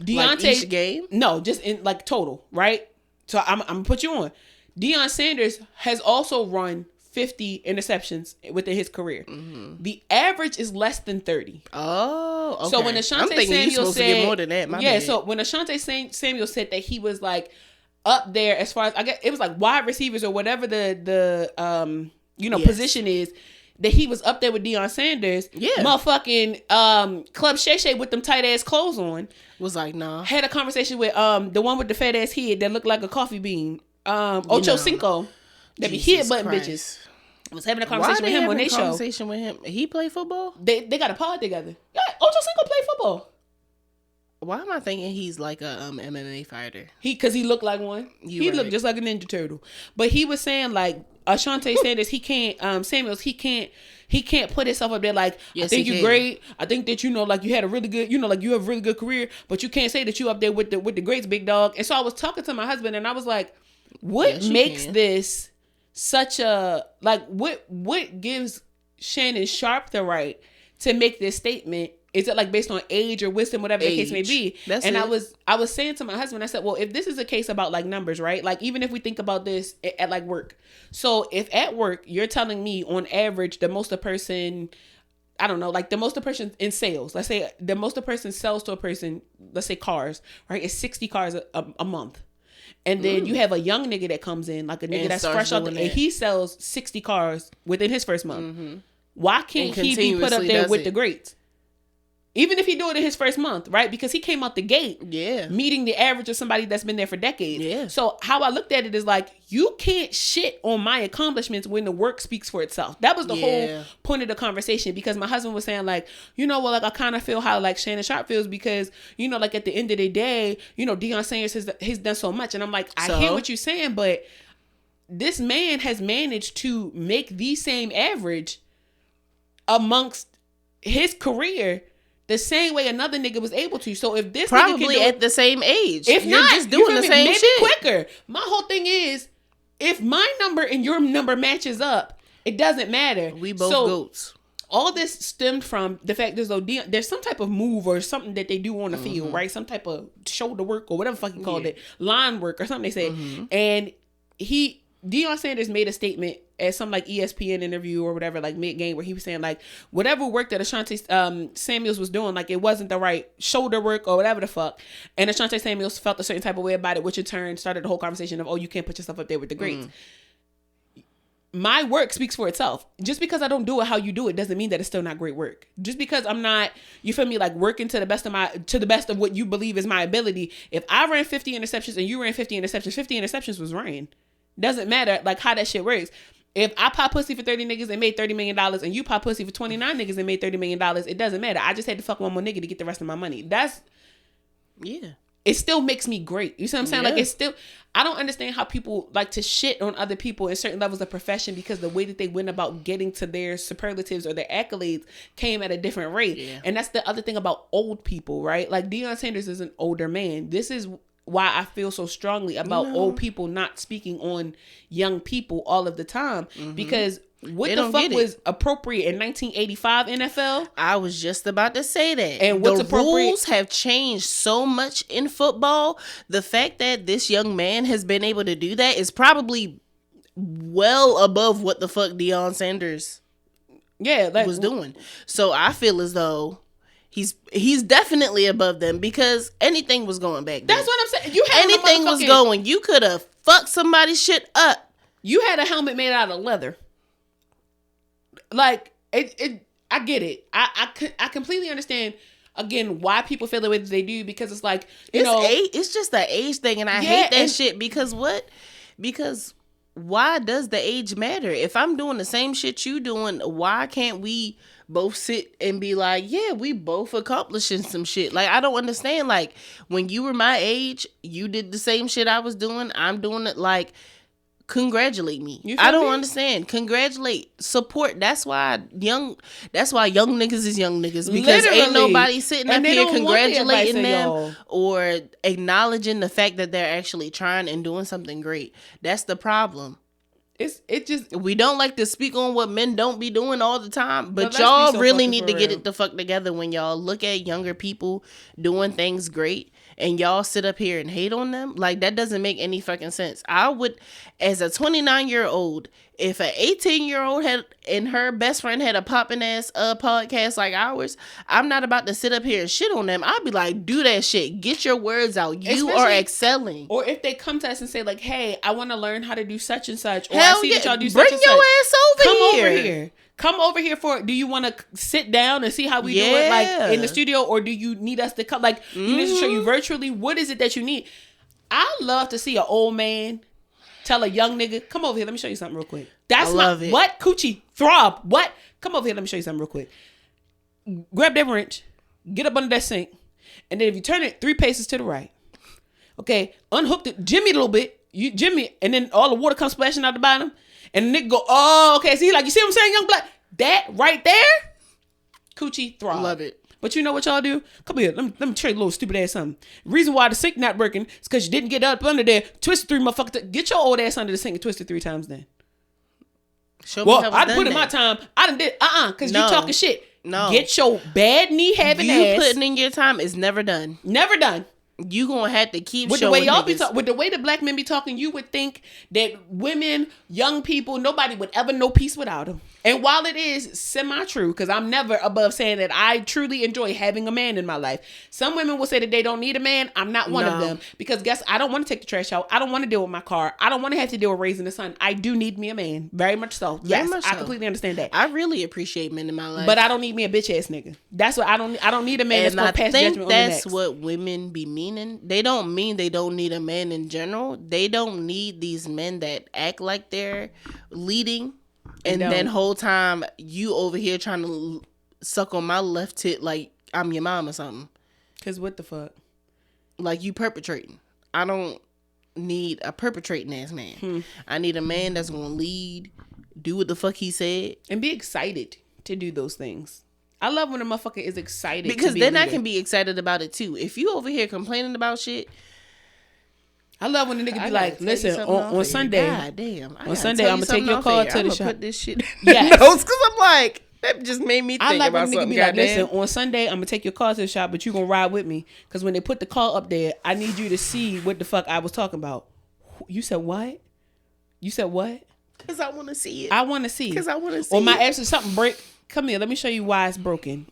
Deontay, like each game? No, just in like total, right? So I'm gonna put you on. Deion Sanders has also run 50 interceptions within his career. The average is less than 30. Oh, okay. So when Ashante Samuel said, to get more than that, my bad. So when Ashante Samuel said that he was like up there as far as, I guess it was like wide receivers or whatever the position is, that he was up there with Deion Sanders. Yeah. Motherfucking Club Shay Shay with them tight ass clothes on was like, nah. Had a conversation with the one with the fat ass head that looked like a coffee bean. Ocho Cinco. That be head button bitches. I was having a conversation with him on their show. Conversation with him. He play football? They got a pod together. Yeah, Ocho Cinco play football. Why am I thinking he's like a MMA fighter? Because he looked like one. He looked just like a Ninja Turtle. But he was saying like Ashante Sanders, he can't Samuels, he can't put himself up there like, yes, I think you're great. I think that like you had a really good, like you have a really good career, but you can't say that you up there with the greats, big dog. And so I was talking to my husband and I was like, what makes this such a like what gives Shannon Sharp the right to make this statement? Is it like based on age or wisdom, whatever the case may be? I was saying to my husband, I said, well, if this is a case about like numbers, right? Like even if we think about this at like work. So if at work, you're telling me on average, the most a person, I don't know, like the most a person in sales, let's say the most a person sells to a person, let's say cars, right? It's 60 cars a month. And then you have a young nigga that comes in, like a nigga that's fresh out and he sells 60 cars within his first month. Why can't he be put up there with the greats? Even if he do it in his first month, right? Because he came out the gate meeting the average of somebody that's been there for decades. Yeah. So how I looked at it is like, you can't shit on my accomplishments when the work speaks for itself. That was the whole point of the conversation, because my husband was saying like, like I kind of feel how like Shannon Sharp feels because, like at the end of the day, Deion Sanders has done so much. And I'm like, I hear what you're saying, but this man has managed to make the same average amongst his career the same way another nigga was able to. So if this probably nigga can at the same age, if you're not just doing the same maybe shit quicker. My whole thing is, if my number and your number matches up, it doesn't matter. We both goats. all this stemmed from the fact there's some type of move or something that they do on the field, right? Some type of shoulder work or whatever fucking called it, line work or something they said. And Deion Sanders made a statement at some like ESPN interview or whatever, like mid-game, where he was saying like whatever work that Ashanti Samuels was doing, like it wasn't the right shoulder work or whatever the fuck. And Ashanti Samuels felt a certain type of way about it, which in turn started the whole conversation of, oh, you can't put yourself up there with the greats. My work speaks for itself. Just because I don't do it how you do it doesn't mean that it's still not great work. Just because I'm not, you feel me, like working to the best of what you believe is my ability. If I ran 50 interceptions and you ran 50 interceptions was ran. Doesn't matter like how that shit works. If I pop pussy for 30 niggas and made $30 million and you pop pussy for 29 niggas and made $30 million, it doesn't matter. I just had to fuck one more nigga to get the rest of my money. It still makes me great. You see what I'm saying? Yeah. Like it's still, I don't understand how people like to shit on other people in certain levels of profession because the way that they went about getting to their superlatives or their accolades came at a different rate. Yeah. And that's the other thing about old people, right? Like Deion Sanders is an older man. This is why I feel so strongly about old people not speaking on young people all of the time because what the fuck was appropriate in 1985 NFL? I was just about to say that. And what's appropriate? The rules have changed so much in football. The fact that this young man has been able to do that is probably well above what the fuck Deion Sanders was doing. So I feel as though he's definitely above them because anything was going back then. That's what I'm saying. Anything was going. You could have fucked somebody's shit up. You had a helmet made out of leather. Like I get it. I completely understand again why people feel the way that they do because it's like it's just the age thing and I hate that shit because what? Because why does the age matter? If I'm doing the same shit you doing, why can't we both sit and be like, yeah, we both accomplishing some shit? Like I don't understand. Like when you were my age, you did the same shit I was doing. I'm doing it. Like congratulate me. I don't understand. Congratulate, support. That's why young niggas is young niggas because ain't nobody sitting up here congratulating them or acknowledging the fact that they're actually trying and doing something great. That's the problem. We don't like to speak on what men don't be doing all the time, but y'all really need to get it the fuck together when y'all look at younger people doing things great and y'all sit up here and hate on them. Like that doesn't make any fucking sense. I would, as a 29-year-old, if an 18-year-old had and her best friend had a popping ass podcast like ours, I'm not about to sit up here and shit on them. I'll be like, do that shit. Get your words out. You are excelling. Or if they come to us and say like, hey, I want to learn how to do such and such. Or I see that y'all do such and such. Bring your ass over here. Come over here do you want to sit down and see how we do it like in the studio or do you need us to come like you need to show you virtually? What is it that you need? I love to see an old man tell a young nigga, come over here, let me show you something real quick. That's it. What? Coochie throb. What? Come over here, let me show you something real quick. Grab that wrench, get up under that sink, and then if you turn it 3 paces to the right, okay, unhook it, jimmy a little bit, you jimmy, and then all the water comes splashing out the bottom. And the nigga go, oh, okay. See, like, you see what I'm saying, young black? That right there, coochie throb. Love it. But you know what y'all do? Come here. Let me trade a little stupid ass something. Reason why the sink not working is because you didn't get up under there. Twist 3 motherfuckers. Get your old ass under the sink and twist it 3 times then. Show me how I put in my time. I done did, because you talking shit. No. Get your bad knee having ass. You putting in your time is never done. Never done. You gonna have to keep with showing the way y'all with the way the black men be talking, you would think that women, young people, nobody would ever know peace without them. And while it is semi-true, because I'm never above saying that I truly enjoy having a man in my life. Some women will say that they don't need a man. I'm not one of them. Because I don't want to take the trash out. I don't want to deal with my car. I don't want to have to deal with raising a son. I do need me a man. Very much so. Yes, I completely understand that. I really appreciate men in my life. But I don't need me a bitch ass nigga. That's what I don't need a man that's going to pass judgment on the next. That's what women be meaning. They don't mean they don't need a man in general. They don't need these men that act like they're leading. And then whole time you over here trying to suck on my left tit like I'm your mom or something. Cause what the fuck? Like you perpetrating. I don't need a perpetrating ass man. I need a man that's gonna lead, do what the fuck he said, and be excited to do those things. I love when a motherfucker is excited because then I can be excited about it too. If you over here complaining about shit. I love when the nigga be like, listen, on Sunday, God damn, on Sunday, I'm going to take your car to the shop. Put this shit in the notes because I'm like, That just made me think I like about when nigga be like, listen, on Sunday, I'm going to take your car to the shop, but you going to ride with me. Because when they put the car up there, I need you to see what the fuck I was talking about. You said what? You said what? Because I want to see it. I want to see. Because I want to see Or my it. ass is something break. Come here, let me show you why it's broken.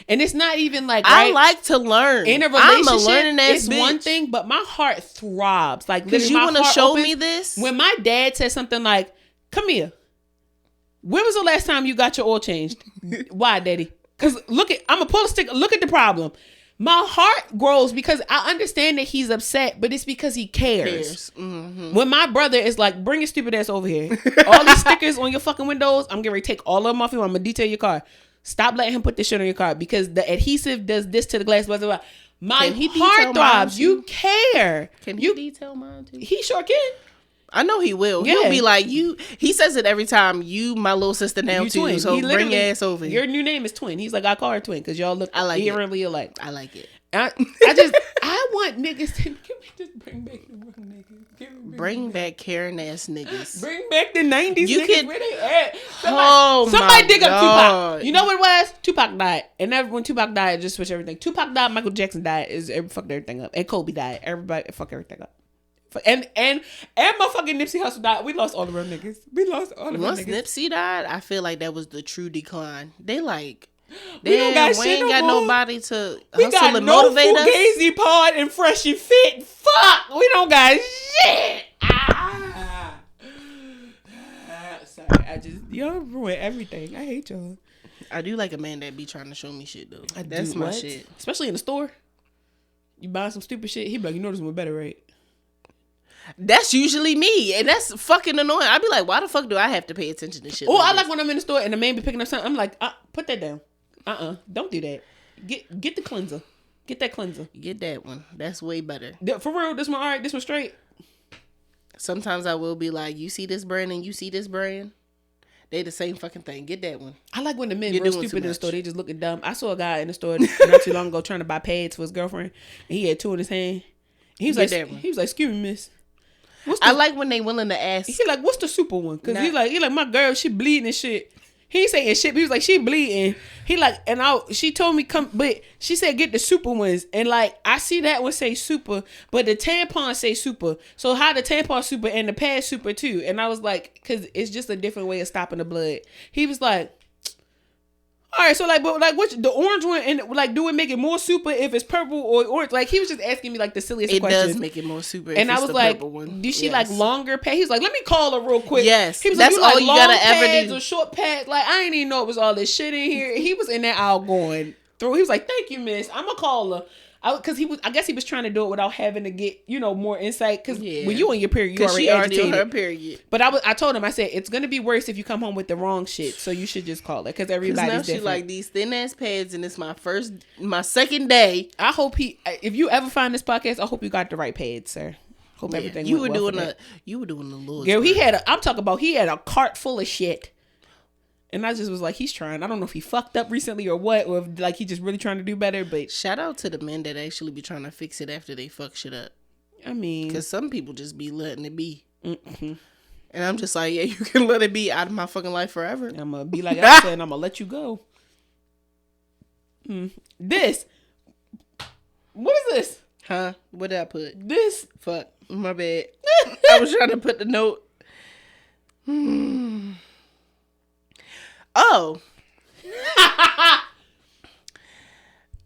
And it's not even like, I right? like to learn. In a relationship, I'm a learning ass it's bitch. one thing, but my heart throbs. Like, because you want to show me this? When my dad said something like, come here. When was the last time you got your oil changed? Why, daddy? Because I'm going to pull a stick. Look at the problem. My heart grows because I understand that he's upset, but it's because he cares. Mm-hmm. When my brother is like, bring your stupid ass over here. All these stickers on your fucking windows, I'm getting ready to take all of them off you. I'm going to detail your car. Stop letting him put this shit on your car because the adhesive does this to the glass. Blah, blah, blah. My heart throbs. You care. Can you detail mine too? He sure can. I know he will. Yeah. He'll be like, he says it every time. You, my little sister now you too. Twin. So bring your ass over here. Your new name is Twin. He's like, I call her Twin because y'all look eerily alike. I like it. I want niggas to just bring back the wrong niggas. Bring back Karen ass niggas. Bring back the 90s niggas. Where they at? Somebody dig up Tupac. You know what it was? Tupac died. And when Tupac died, it just switched everything. Tupac died, Michael Jackson died, fucked everything up. And Kobe died. Everybody fucked everything up. And motherfucking Nipsey Hussle died. We lost all the real niggas. Once Nipsey died, I feel like that was the true decline. They like, we ain't got nobody to hustle and motivate us. We got no Fugazi Pod and Fresh and Fit. Fuck, we don't got shit. Sorry, y'all ruin everything. I hate y'all. I do like a man that be trying to show me shit though. That's my shit. Especially in the store. You buy some stupid shit, he be like, you know this one better, right? That's usually me, and that's fucking annoying. I be like, why the fuck do I have to pay attention to shit? Oh, I like when I'm in the store and the man be picking up something. I'm like, put that down. Don't do that. Get the cleanser. Get that cleanser. Get that one. That's way better. For real, this one all right. This one straight. Sometimes I will be like, you see this brand and you see this brand. They the same fucking thing. Get that one. I like when the men real stupid in the store. They just looking dumb. I saw a guy in the store not too long ago trying to buy pads for his girlfriend, and he had two in his hand. He was like, "Excuse me, miss." I like when they willing to ask. He like, what's the super one? Because he like, my girl, she bleeding and shit. He ain't saying shit, but he was like, she bleeding. He like, and she told me come, but she said get the super ones. And like, I see that one say super, but the tampon say super. So how the tampon super and the pad super too? And I was like, because it's just a different way of stopping the blood. He was like, all right, so like, but like, what's the orange one? And like, do it make it more super if it's purple or orange? Like, he was just asking me like the silliest questions. It does make it more super. And I was like, do she like longer pads? He was like, let me call her real quick. Yes, he was that's like, all you gotta ever do. Or short pads? Like, I didn't even know it was all this shit in here. He was in that aisle going through. He was like, thank you, miss. I'm gonna call her. Because I guess he was trying to do it without having to get, more insight. Because when you on your period, you already agitated. On her period. But I told him, I said, it's gonna be worse if you come home with the wrong shit. So you should just call it because everybody's now different. She like these thin ass pads, and it's my second day. I hope if you ever find this podcast, I hope you got the right pads, sir. Hope everything. You were doing a little. Girl, he had a cart full of shit. And I just was like, he's trying. I don't know if he fucked up recently or what, or if like he just really trying to do better. But shout out to the men that actually be trying to fix it after they fuck shit up. I mean, because some people just be letting it be. Mm-hmm. And I'm just like, yeah, you can let it be out of my fucking life forever. I'm gonna be like I said, and I'm gonna let you go. This, what is this? Huh? What did I put? This. Fuck, my bad. I was trying to put the note. Oh.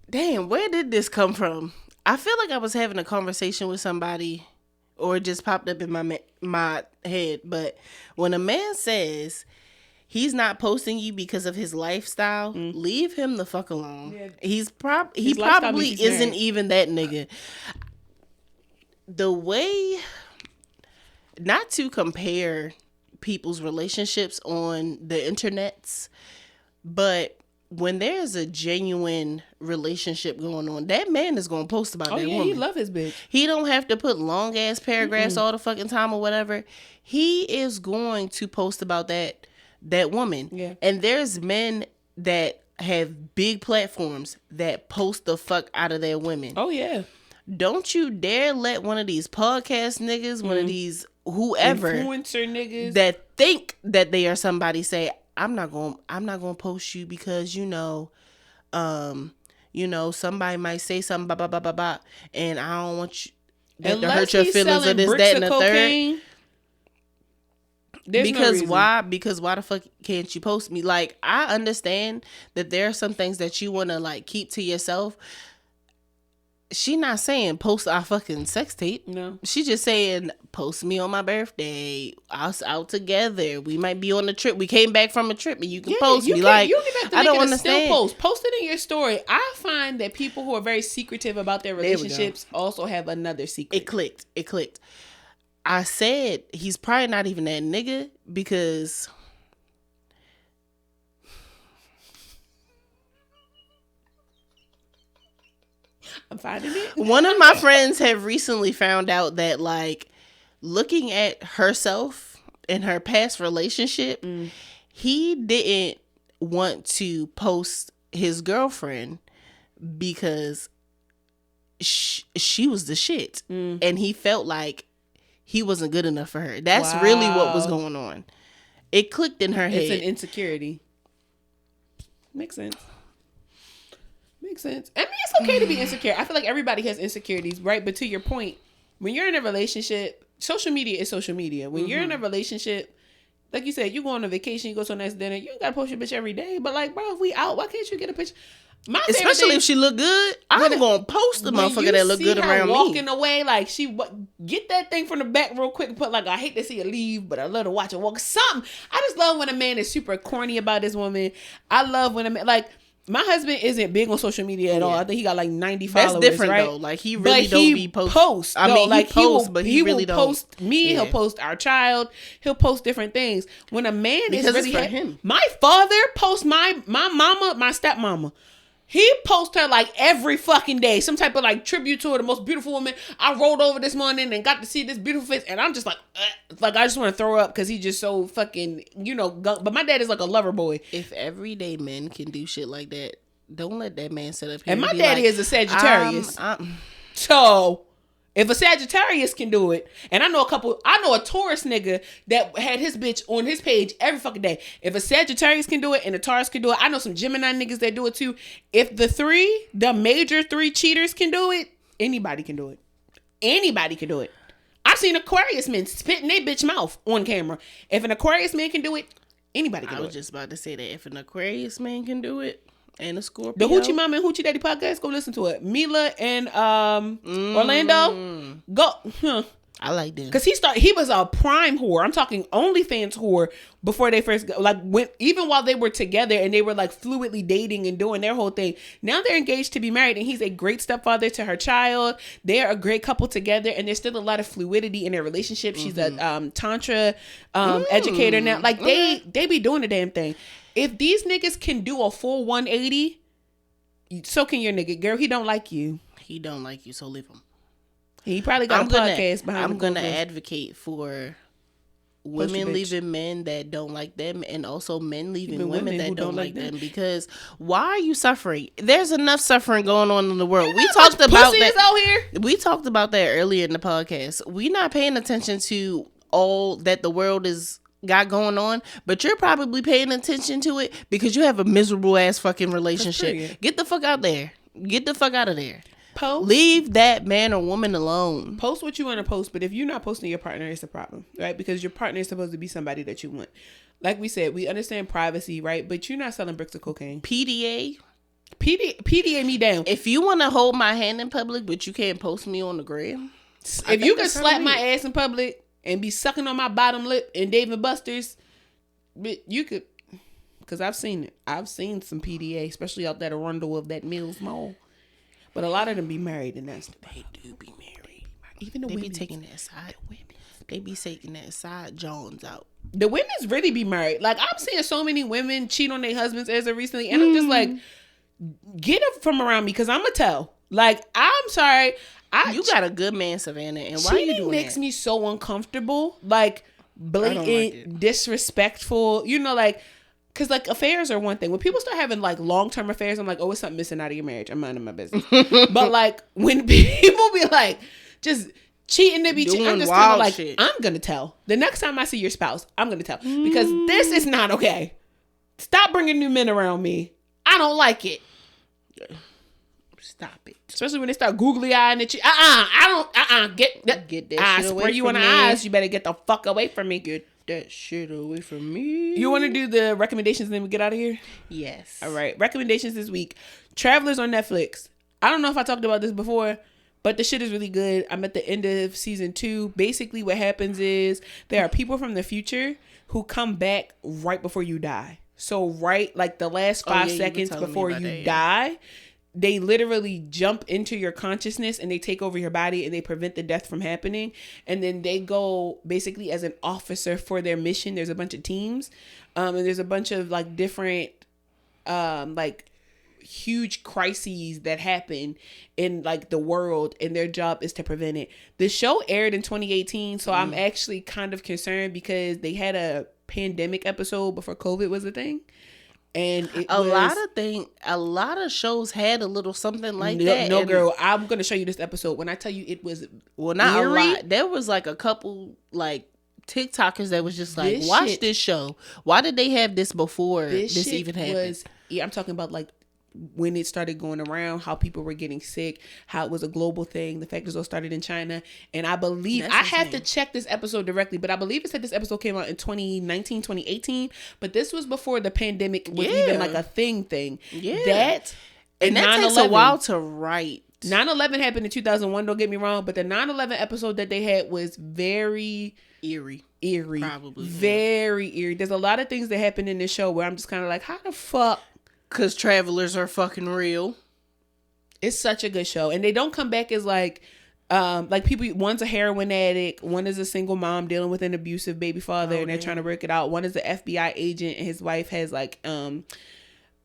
Damn, where did this come from? I feel like I was having a conversation with somebody, or it just popped up in my head. But when a man says he's not posting you because of his lifestyle, leave him the fuck alone. Yeah. He probably isn't even that nigga. The way, not to compare people's relationships on the internets, but when there's a genuine relationship going on, that man is going to post about that woman. He love his bitch. He don't have to put long ass paragraphs all the fucking time or whatever. He is going to post about that woman. Yeah. And there's men that have big platforms that post the fuck out of their women. Oh yeah. Don't you dare let one of these podcast niggas, one of these whoever influencer niggas that think that they are somebody say, I'm not gonna post you because somebody might say something, blah, blah, blah, blah, blah, and I don't want you that to hurt your feelings or this, that, and the third. Because why? Because why the fuck can't you post me? Like, I understand that there are some things that you want to like keep to yourself. She not saying post our fucking sex tape. No. She just saying post me on my birthday. Us out together. We might be on a trip. We came back from a trip and you can post me. Like, you can I don't understand. Still post it in your story. I find that people who are very secretive about their relationships also have another secret. It clicked. I said he's probably not even that nigga because I'm finding it. One of my friends have recently found out that, like, looking at herself in her past relationship, he didn't want to post his girlfriend because she was the shit. And he felt like he wasn't good enough for her. That's really what was going on. It clicked in her head. It's an insecurity. Makes sense. I mean, it's okay to be insecure. I feel like everybody has insecurities, right? But to your point, when you're in a relationship, social media is social media. When you're in a relationship, like you said, you go on a vacation, you go to a nice dinner, you ain't gotta post your bitch every day. But like, bro, if we out, why can't you get a picture? Especially if she look good, I'm gonna post the motherfucker that look good around me. Walking away, like get that thing from the back real quick and put like, I hate to see her leave, but I love to watch her walk. Something. I just love when a man is super corny about his woman. I love when a man my husband isn't big on social media at all. I think he got like 90 followers. That's different, right? Though. Like, he really don't be post. I mean, like, he posts, but he really will don't. Post me. Yeah. He'll post our child. He'll post different things. When a man because is really it's for him. My father posts my mama, my stepmama. He posts her like every fucking day. Some type of like tribute to her, the most beautiful woman. I rolled over this morning and got to see this beautiful face. And I'm just like I just want to throw up because he's just so fucking, but my dad is like a lover boy. If everyday men can do shit like that, don't let that man sit up here. And my daddy is a Sagittarius. So if a Sagittarius can do it, and I know a Taurus nigga that had his bitch on his page every fucking day. If a Sagittarius can do it and a Taurus can do it, I know some Gemini niggas that do it too. If the major three cheaters can do it, anybody can do it. Anybody can do it. I've seen Aquarius men spit in their bitch mouth on camera. If an Aquarius man can do it, anybody can do it. I was just about to say that if an Aquarius man can do it, and a Scorpio. The Hoochie Mama and Hoochie Daddy podcast, go listen to it. Mila and Orlando, go. I like them. Because he was a prime whore. I'm talking OnlyFans whore before they first, even while they were together and they were like fluidly dating and doing their whole thing. Now they're engaged to be married and he's a great stepfather to her child. They're a great couple together and there's still a lot of fluidity in their relationship. She's a Tantra educator now. Like they be doing the damn thing. If these niggas can do a full 180, so can your nigga. Girl, he don't like you. He don't like you, so leave him. He probably got a podcast behind him. I'm going to advocate for women leaving men that don't like them and also men leaving women that don't like them. Because why are you suffering? There's enough suffering going on in the world. We talked about that out here. We talked about that earlier in the podcast. We're not paying attention to all that the world is got going on, but you're probably paying attention to it because you have a miserable ass fucking relationship. Get the fuck out there. Get the fuck out of there. Leave that man or woman alone. Post what you want to post, but if you're not posting your partner, it's a problem, right? Because your partner is supposed to be somebody that you want. Like we said, we understand privacy, right? But you're not selling bricks of cocaine. PDA me down. If you want to hold my hand in public, but you can't post me on the gram. If you can slap my ass in public and be sucking on my bottom lip in Dave & Buster's, you could, because I've seen it. I've seen some PDA, especially out that Arundel of that Mills Mall. But a lot of them be married, and they do be married. Even the women be taking that side. They be taking that side Jones out. The women's really be married. Like, I'm seeing so many women cheat on their husbands as of recently, and I'm just like, get it from around me, because I'm gonna tell. Like, I'm sorry. You got a good man, Savannah, and why are you doing that? Makes me so uncomfortable. Like, blatant, disrespectful. Because, like, affairs are one thing. When people start having, like, long-term affairs, I'm like, oh, it's something missing out of your marriage. I'm minding my business. But, like, when people be, like, just cheating, I'm just kind of like, shit. I'm going to tell. The next time I see your spouse, I'm going to tell. Because this is not okay. Stop bringing new men around me. I don't like it. Stop it. Especially when they start googly eyeing at you. Get that shit away spray you in the eyes. You better get the fuck away from me. Get that shit away from me. You want to do the recommendations and then we get out of here? Yes. All right. Recommendations this week. Travelers on Netflix. I don't know if I talked about this before, but the shit is really good. I'm at the end of season 2. Basically what happens is there are people from the future who come back right before you die. So right, like the last 5 seconds before you die, they literally jump into your consciousness and they take over your body and they prevent the death from happening. And then they go basically as an officer for their mission. There's a bunch of teams, and there's a bunch of like different, like huge crises that happen in like the world, and their job is to prevent it. The show aired in 2018, so I'm actually kind of concerned because they had a pandemic episode before COVID was a thing. And a lot of shows had a little something like that. No, girl, I'm gonna show you this episode. When I tell you it was not eerie. A lot. There was like a couple like TikTokers that was just like, watch this show. Why did they have this before this even happened? I'm talking about like when it started going around, how people were getting sick, how it was a global thing. The fact that it all started in China. And I believe, I have to check this episode directly, but I believe it said this episode came out in 2019, 2018. But this was before the pandemic was even like a thing. Yeah. That takes a while to write. 9/11 happened in 2001, don't get me wrong, but the 9/11 episode that they had was very eerie. Probably. Very eerie. There's a lot of things that happen in this show where I'm just kind of like, how the fuck? Because travelers are fucking real. It's such a good show. And they don't come back as like people, one's a heroin addict, one is a single mom dealing with an abusive baby father, and they're trying to work it out. One is an FBI agent and his wife has like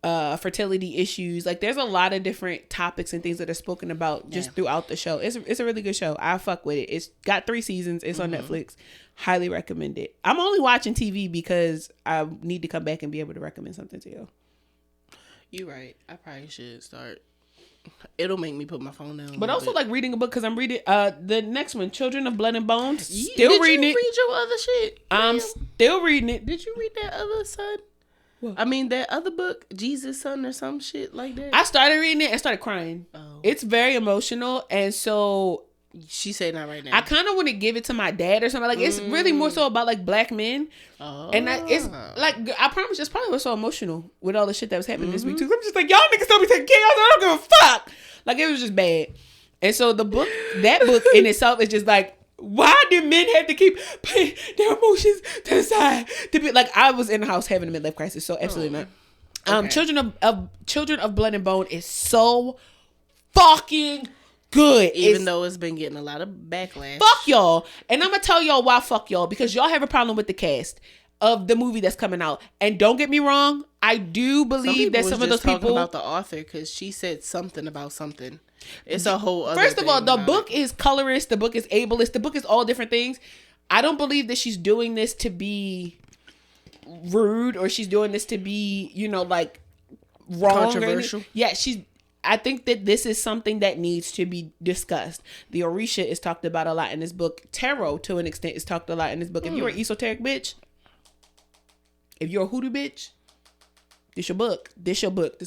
fertility issues. Like there's a lot of different topics and things that are spoken about just throughout the show. It's a really good show. I fuck with it. It's got 3 seasons. It's on Netflix. Highly recommend it. I'm only watching TV because I need to come back and be able to recommend something to you. You're right. I probably should start. It'll make me put my phone down. But also like reading a book because I'm reading the next one, Children of Blood and Bones. Still reading it. Did you read your other shit? I'm still reading it. Did you read that other son? What? I mean that other book, Jesus' Son or some shit like that? I started reading it and started crying. Oh. It's very emotional, and so she said not right now. I kind of want to give it to my dad or something. Like it's really more so about like black men. Oh. And it's like, I promise, it's probably what's so emotional with all the shit that was happening this week too. I'm just like, y'all niggas don't be taking care of us. I don't give a fuck. Like it was just bad. And so that book in itself is just like, why do men have to keep putting their emotions to the side? To be like, I was in the house having a midlife crisis, so absolutely not. Okay. Children of Blood and Bone is so fucking good. Even though it's been getting a lot of backlash. Fuck y'all. And I'm going to tell y'all why fuck y'all. Because y'all have a problem with the cast of the movie that's coming out. And don't get me wrong, I do believe that some of those people... talking about the author because she said something about something. It's a whole other First of all, the book is colorist. The book is ableist. The book is all different things. I don't believe that she's doing this to be rude or she's doing this to be, like wrong. Controversial. Yeah, I think that this is something that needs to be discussed. The Orisha is talked about a lot in this book. Tarot, to an extent, is talked a lot in this book. If you're an esoteric bitch, if you're a hoodoo bitch, this your book. This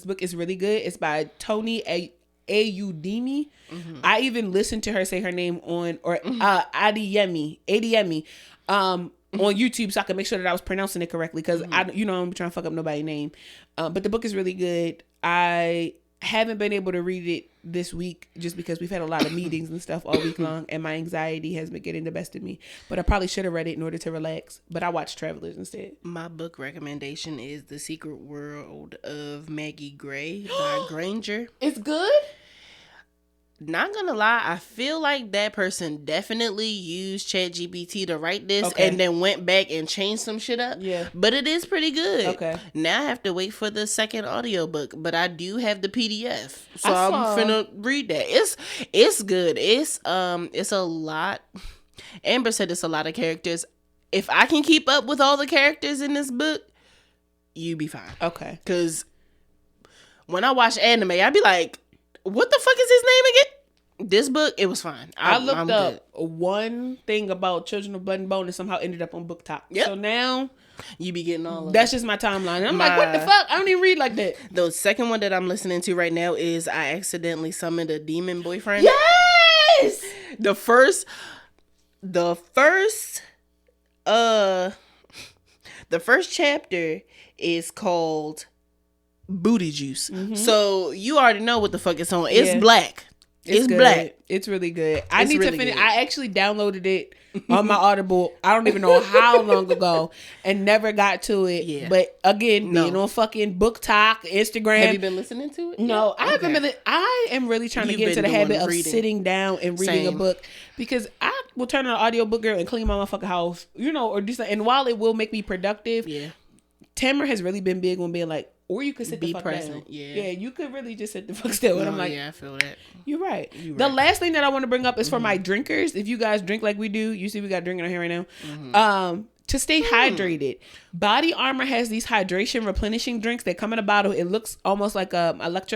book is really good. It's by Tony Ayudini. I even listened to her say her name on, or Adeyemi, on YouTube, so I could make sure that I was pronouncing it correctly, because I'm trying to fuck up nobody's name. But the book is really good. I haven't been able to read it this week just because we've had a lot of meetings and stuff all week long, and my anxiety has been getting the best of me. But I probably should have read it in order to relax, but I watched Travelers instead. My book recommendation is The Secret World of Maggie Gray by Granger. It's good? Not gonna lie, I feel like that person definitely used ChatGPT to write this and then went back and changed some shit up. Yeah. But it is pretty good. Okay. Now I have to wait for the second audiobook, but I do have the PDF. So I'm finna read that. It's good. It's a lot. Amber said it's a lot of characters. If I can keep up with all the characters in this book, you be fine. Okay. Cause when I watch anime, I be like, what the fuck is his name again? This book, it was fine. I looked up one thing about Children of Blood and Bone and somehow ended up on BookTok. Yep. So now You be getting all of That's just my timeline. And I'm like, what the fuck? I don't even read like that. The second one that I'm listening to right now is I Accidentally Summoned a Demon Boyfriend. Yes! The first chapter is called Booty Juice. Mm-hmm. So you already know what the fuck it's on. It's black. It's black. It's really good. I need to finish. Good. I actually downloaded it on my Audible. I don't even know how long ago, and never got to it. Yeah. But again, being on fucking Book Talk, Instagram. Have you been listening to it? No, I haven't been. I am really trying to get into the habit of sitting down and reading a book, because I will turn on an audiobook girl and clean my motherfucking house, or do something. And while it will make me productive, Tamara has really been big on being like, or you could sit the fuck present. Down. Yeah, you could really just sit the fuck still. And I'm like, I feel that. You're right. The last thing that I want to bring up is for my drinkers. If you guys drink like we do, you see we got drinking on here right now. Mm-hmm. To stay hydrated, Body Armor has these hydration replenishing drinks that come in a bottle. It looks almost like what's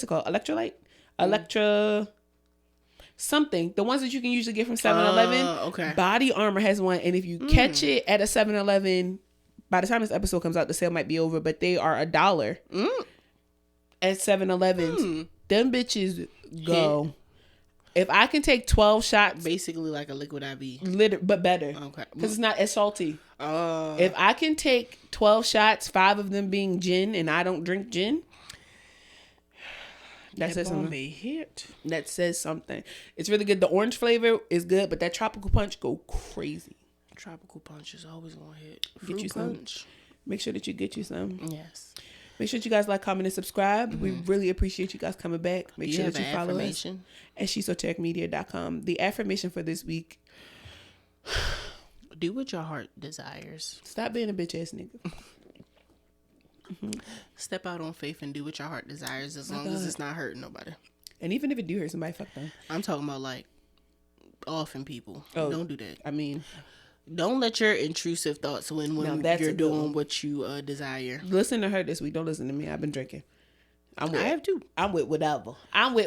it called? Electrolyte? Something. The ones that you can usually get from 7-Eleven. Okay. Body Armor has one, and if you catch it at a 7-Eleven, by the time this episode comes out, the sale might be over, but they are $1 at 7-Elevens. Them bitches go. If I can take 12 shots, basically like a liquid IV, but better. Okay, because it's not as salty. If I can take 12 shots, 5 of them being gin, and I don't drink gin, that says something. That says something. It's really good. The orange flavor is good, but that tropical punch go crazy. Tropical punch is always gonna hit. Get you punch. Some. Make sure that you get you some. Yes. Make sure that you guys like, comment, and subscribe. We really appreciate you guys coming back. Make sure that you follow us at shesotericmedia.com. The affirmation for this week: do what your heart desires. Stop being a bitch ass nigga. Step out on faith and do what your heart desires, as long as it's not hurting nobody. And even if it do hurt somebody, fuck them. I'm talking about like offing people. Don't do that. I mean, don't let your intrusive thoughts win when you're doing what you desire. Listen to her this week. Don't listen to me. I've been drinking. I have too. I'm with whatever. Pour it up.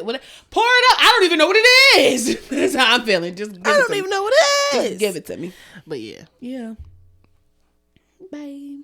I don't even know what it is. That's how I'm feeling. I don't even know what it is. Just give it to me. But yeah. Yeah. Bye.